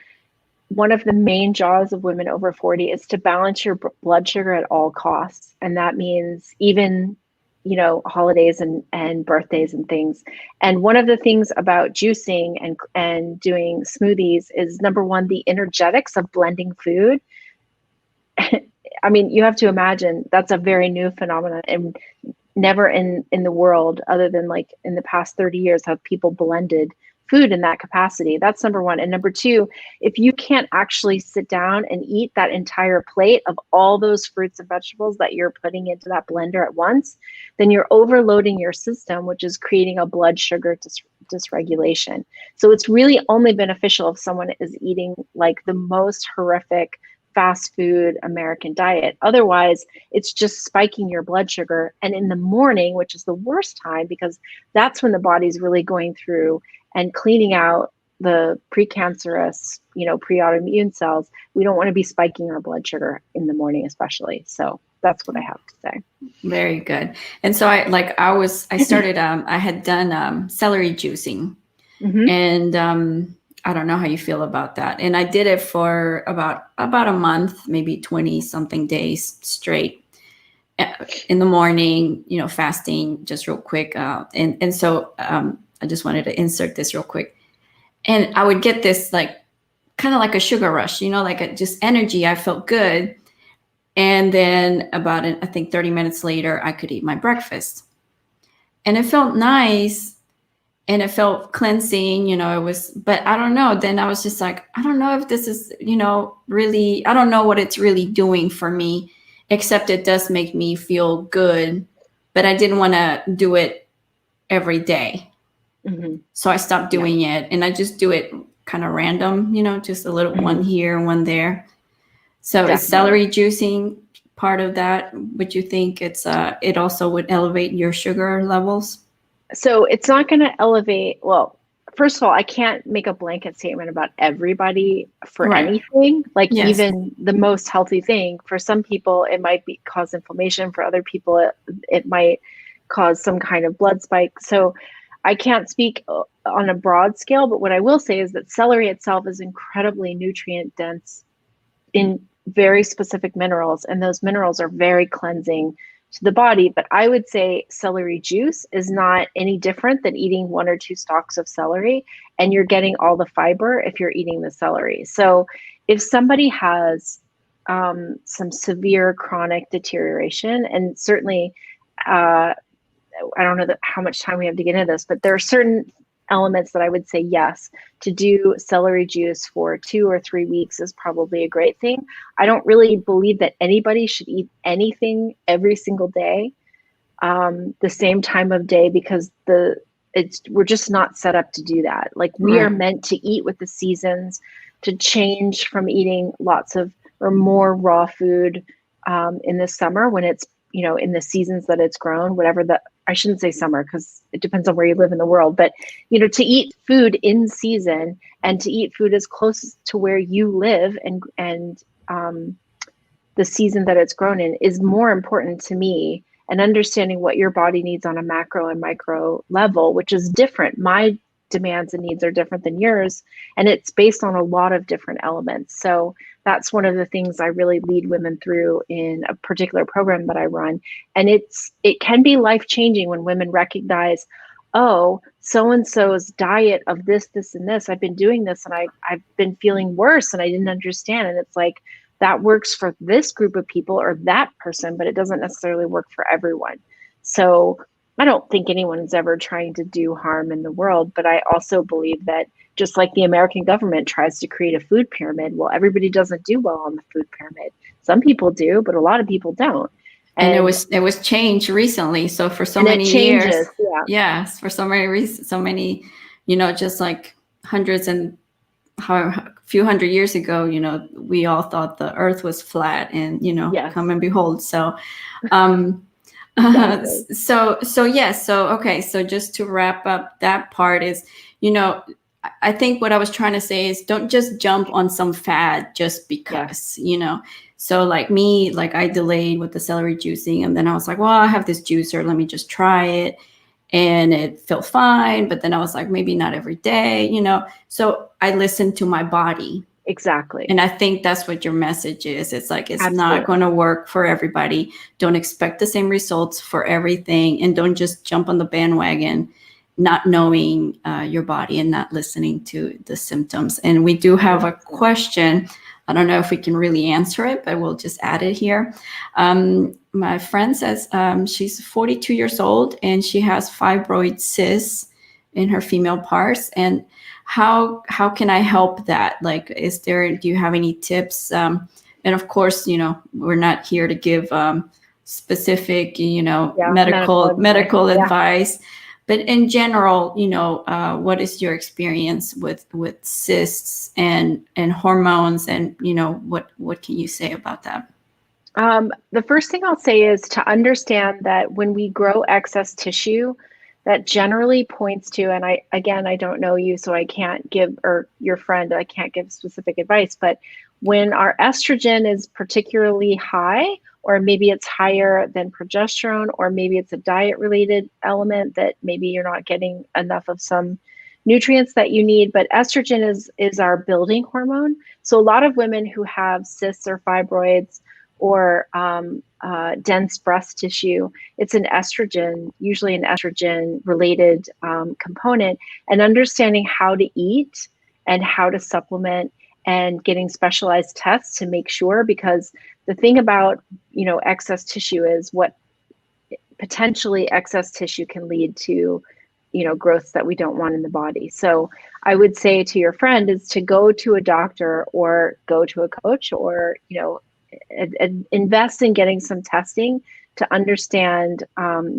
one of the main jobs of women over 40 is to balance your blood sugar at all costs. And that means even, holidays and birthdays and things. And one of the things about juicing and doing smoothies is number one, the energetics of blending food. I mean, you have to imagine that's a very new phenomenon, and never in the world other than like in the past 30 years have people blended food in that capacity. That's number one. And number two, if you can't actually sit down and eat that entire plate of all those fruits and vegetables that you're putting into that blender at once, then you're overloading your system, which is creating a blood sugar dysregulation. So it's really only beneficial if someone is eating like the most horrific fast food American diet. Otherwise, it's just spiking your blood sugar. And in the morning, which is the worst time because that's when the body's really going through and cleaning out the precancerous, pre-autoimmune cells, we don't want to be spiking our blood sugar in the morning, especially. So that's what I have to say. Very good. And so I started, I had done celery juicing, Mm-hmm. and I don't know how you feel about that. And I did it for about a month, maybe 20 something days straight. in the morning, fasting just real quick. And so I just wanted to insert this real quick. And I would get this kind of like a sugar rush, like just energy. I felt good. And then about, I think 30 minutes later, I could eat my breakfast. And it felt nice and it felt cleansing, but I don't know. Then I was just like, I don't know if this is, really, I don't know what it's really doing for me, except it does make me feel good. But I didn't want to do it every day. Mm-hmm. So I stopped doing it, and I just do it kind of random, just a little one here, one there. So Is celery juicing part of that? Would you think it also would elevate your sugar levels? So it's not going to elevate. Well, first of all, I can't make a blanket statement about everybody for anything. Even the most healthy thing, for some people, it might cause inflammation. For other people, it might cause some kind of blood spike. So I can't speak on a broad scale, but what I will say is that celery itself is incredibly nutrient dense in very specific minerals, and those minerals are very cleansing to the body. But I would say celery juice is not any different than eating 1 or 2 stalks of celery, and you're getting all the fiber if you're eating the celery. So if somebody has some severe chronic deterioration, and certainly I don't know how much time we have to get into this, but there are certain elements that I would say yes, to do celery juice for 2 or 3 weeks is probably a great thing. I don't really believe that anybody should eat anything every single day, the same time of day, because we're just not set up to do that. We are meant to eat with the seasons, to change from eating lots of or more raw food in the summer when it's in the seasons that it's grown, I shouldn't say summer because it depends on where you live in the world, but to eat food in season and to eat food as close to where you live and the season that it's grown in is more important to me. And understanding what your body needs on a macro and micro level, which is different. My demands and needs are different than yours, and it's based on a lot of different elements. So that's one of the things I really lead women through in a particular program that I run. And it can be life-changing when women recognize, oh, so-and-so's diet of this, and this, I've been doing this and I've been feeling worse and I didn't understand. And it's like, that works for this group of people or that person, but it doesn't necessarily work for everyone. So I don't think anyone's ever trying to do harm in the world, but I also believe that just like the American government tries to create a food pyramid, well, everybody doesn't do well on the food pyramid. Some people do, but a lot of people don't. And it was changed recently. So for so many years, yes, for so many reasons, so many, just like hundreds and a few hundred years ago, we all thought the earth was flat, and come and behold. So exactly. So just to wrap up that part is, I think what I was trying to say is don't just jump on some fad just because, So like me, I delayed with the celery juicing, and then I was like, well, I have this juicer, let me just try it. And it felt fine, but then I was like, maybe not every day, So I listened to my body. Exactly. And I think that's what your message is. It's like, it's Absolutely. Not going to work for everybody. Don't expect the same results for everything. And don't just jump on the bandwagon, not knowing your body and not listening to the symptoms. And we do have a question. I don't know if we can really answer it, but we'll just add it here. My friend says she's 42 years old and she has fibroid cysts in her female parts. And how can I help that? Do you have any tips? And of course, we're not here to give specific, medical advice. But in general, what is your experience with cysts and hormones, and what can you say about that? The first thing I'll say is to understand that when we grow excess tissue, that generally points to, and I don't know you, so I can't give, or your friend, I can't give specific advice, but when our estrogen is particularly high, or maybe it's higher than progesterone, or maybe it's a diet related element that maybe you're not getting enough of some nutrients that you need, but estrogen is our building hormone. So a lot of women who have cysts or fibroids or dense breast tissue, it's an estrogen, usually an estrogen related component, and understanding how to eat and how to supplement and getting specialized tests to make sure, because the thing about, excess tissue is what potentially excess tissue can lead to, growths that we don't want in the body. So I would say to your friend is to go to a doctor or go to a coach, or, invest in getting some testing to understand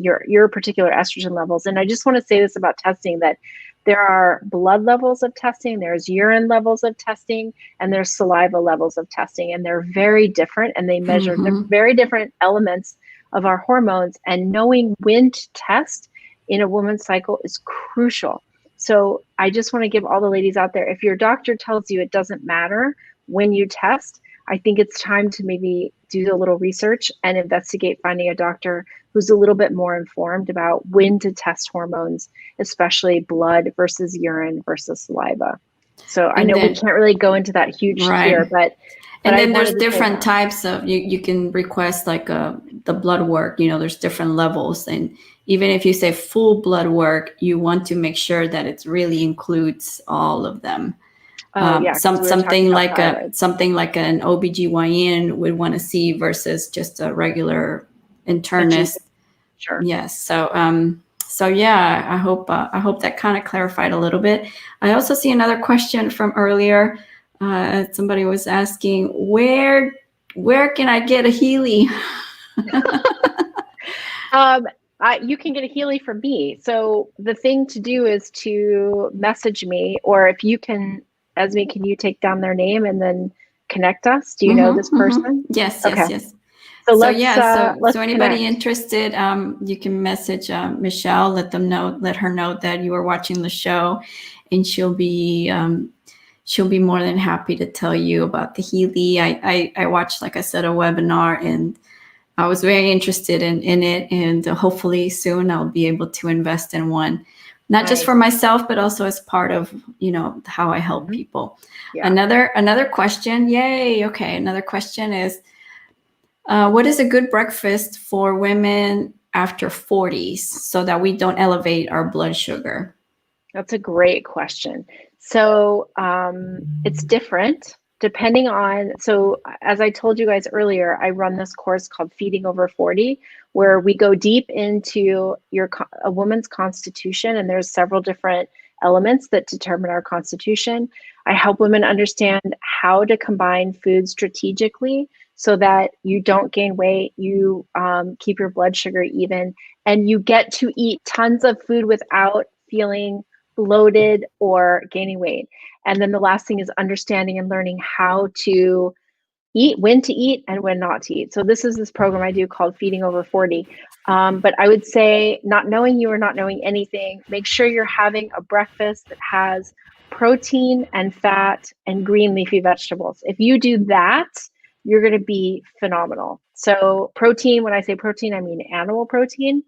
your particular estrogen levels. And I just want to say this about testing, that there are blood levels of testing, there's urine levels of testing, and there's saliva levels of testing. And they're very different, and they measure very different elements of our hormones. And knowing when to test in a woman's cycle is crucial. So I just want to give all the ladies out there, if your doctor tells you it doesn't matter when you test, I think it's time to maybe do a little research and investigate finding a doctor who's a little bit more informed about when to test hormones, especially blood versus urine versus saliva. So I know we can't really go into that huge here, but and then there's different types of, you can request like the blood work, there's different levels. And even if you say full blood work, you want to make sure that it really includes all of them. Something like an OBGYN would want to see versus just a regular internist. Sure. Yes. So yeah, I hope that kind of clarified a little bit. I also see another question from earlier. Somebody was asking, where can I get a Healy? You can get a Healy from me. So the thing to do is to message me, or if you can, Esme, can you take down their name and then connect us? Do you know this person? Yes. So anybody interested, you can message Michelle, let her know that you are watching the show, and she'll be more than happy to tell you about the Healy. I watched, like I said, a webinar, and I was very interested in it, and hopefully soon I'll be able to invest in one. Not just for myself, but also as part of, how I help people. Yeah. Another question. Yay. Okay. Another question is, what is a good breakfast for women after 40s so that we don't elevate our blood sugar? That's a great question. So it's different depending on, so as I told you guys earlier, I run this course called Feeding Over 40, where we go deep into a woman's constitution, and there's several different elements that determine our constitution. I help women understand how to combine food strategically so that you don't gain weight, you keep your blood sugar even, and you get to eat tons of food without feeling bloated or gaining weight. And then the last thing is understanding and learning how to eat, when to eat and when not to eat. So this is this program I do called Feeding Over 40. But I would say, not knowing you or not knowing anything, make sure you're having a breakfast that has protein and fat and green leafy vegetables. If you do that, you're going to be phenomenal. So protein, when I say protein, I mean animal protein.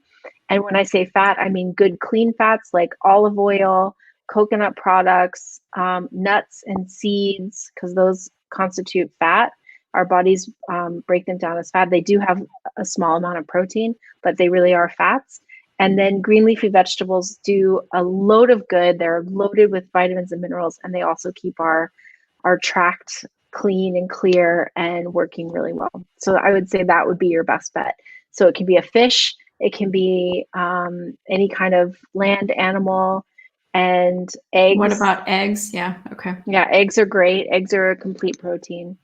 And when I say fat, I mean good clean fats like olive oil, coconut products, nuts and seeds, because those constitute fat. Our bodies break them down as fat. They do have a small amount of protein, but they really are fats. And then green leafy vegetables do a load of good. They're loaded with vitamins and minerals, and they also keep our tract clean and clear and working really well. So I would say that would be your best bet. So it can be a fish, it can be any kind of land animal, and eggs. What about eggs? Yeah. Okay. Yeah, eggs are great. Eggs are a complete protein,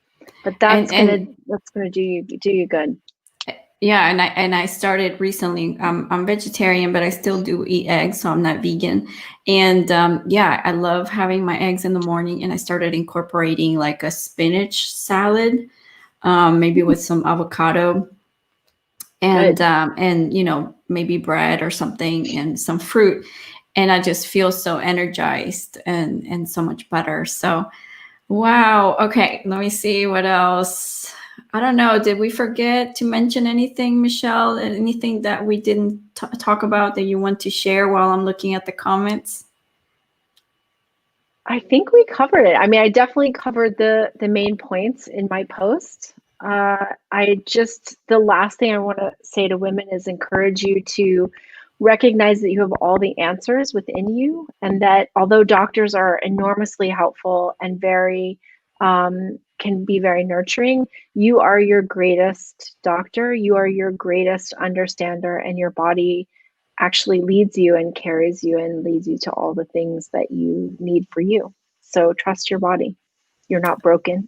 but that's gonna do you good. Yeah, and I started recently. I'm vegetarian, but I still do eat eggs, so I'm not vegan. And I love having my eggs in the morning. And I started incorporating like a spinach salad, maybe with some avocado, and maybe bread or something and some fruit. And I just feel so energized and so much better. So, wow. Okay, let me see what else. I don't know. Did we forget to mention anything, Michelle? Anything that we didn't talk about that you want to share while I'm looking at the comments? I think we covered it. I mean, I definitely covered the main points in my post. The last thing I want to say to women is encourage you to recognize that you have all the answers within you, and that although doctors are enormously helpful and very can be very nurturing, you are your greatest doctor. You are your greatest understander, and your body actually leads you and carries you and leads you to all the things that you need for you. So trust your body. You're not broken.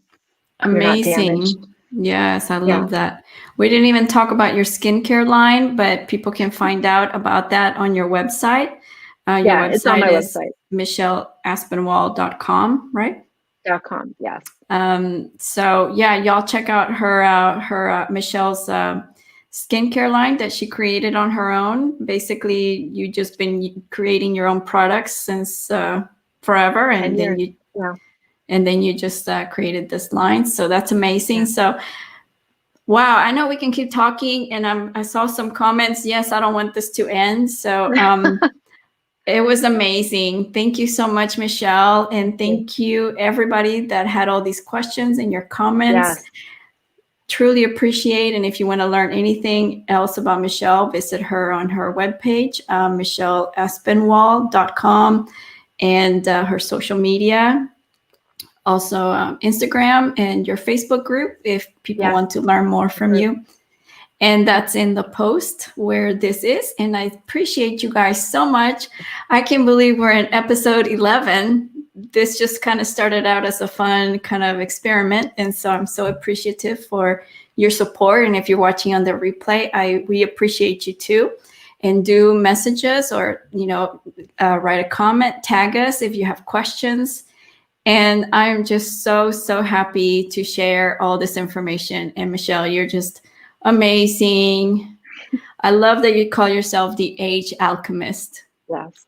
You're not damaged. Amazing. Yes, I Yeah. love that. We didn't even talk about your skincare line, but people can find out about that on your website. Your Yeah, it's on website my is website. michelleaspinwall.com, right? .com, yes. So yeah, y'all check out her Michelle's skincare line that she created on her own. Basically, you just been creating your own products since forever, 10 and years. Yeah. then you just created this line. So that's amazing. Yeah. So wow, I know we can keep talking, and I saw some comments. Yes, I don't want this to end. So it was amazing. Thank you so much, Michelle. And thank you, everybody that had all these questions and your comments. Yes. Truly appreciate. And if you want to learn anything else about Michelle, visit her on her webpage, michelleaspinwall.com, and her social media. Also, Instagram and your Facebook group if people want to learn more from you. And that's in the post where this is. And I appreciate you guys so much. I can't believe we're in episode 11. This just kind of started out as a fun kind of experiment. And so I'm so appreciative for your support. And if you're watching on the replay, we appreciate you too. And do message us or, write a comment, tag us if you have questions. And I'm just so, so happy to share all this information. And Michelle, you're just amazing. I love that you call yourself the Age Alchemist. Yes.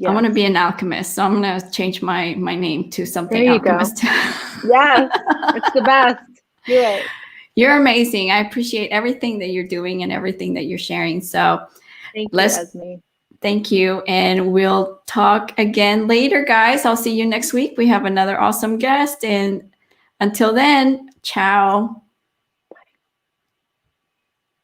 I want to be an alchemist, so I'm going to change my name to something there you alchemist. Go. Yes, it's the best. Do it. You're amazing. I appreciate everything that you're doing and everything that you're sharing. So thank you, Esme. Thank you. And we'll talk again later, guys. I'll see you next week. We have another awesome guest. And until then, ciao.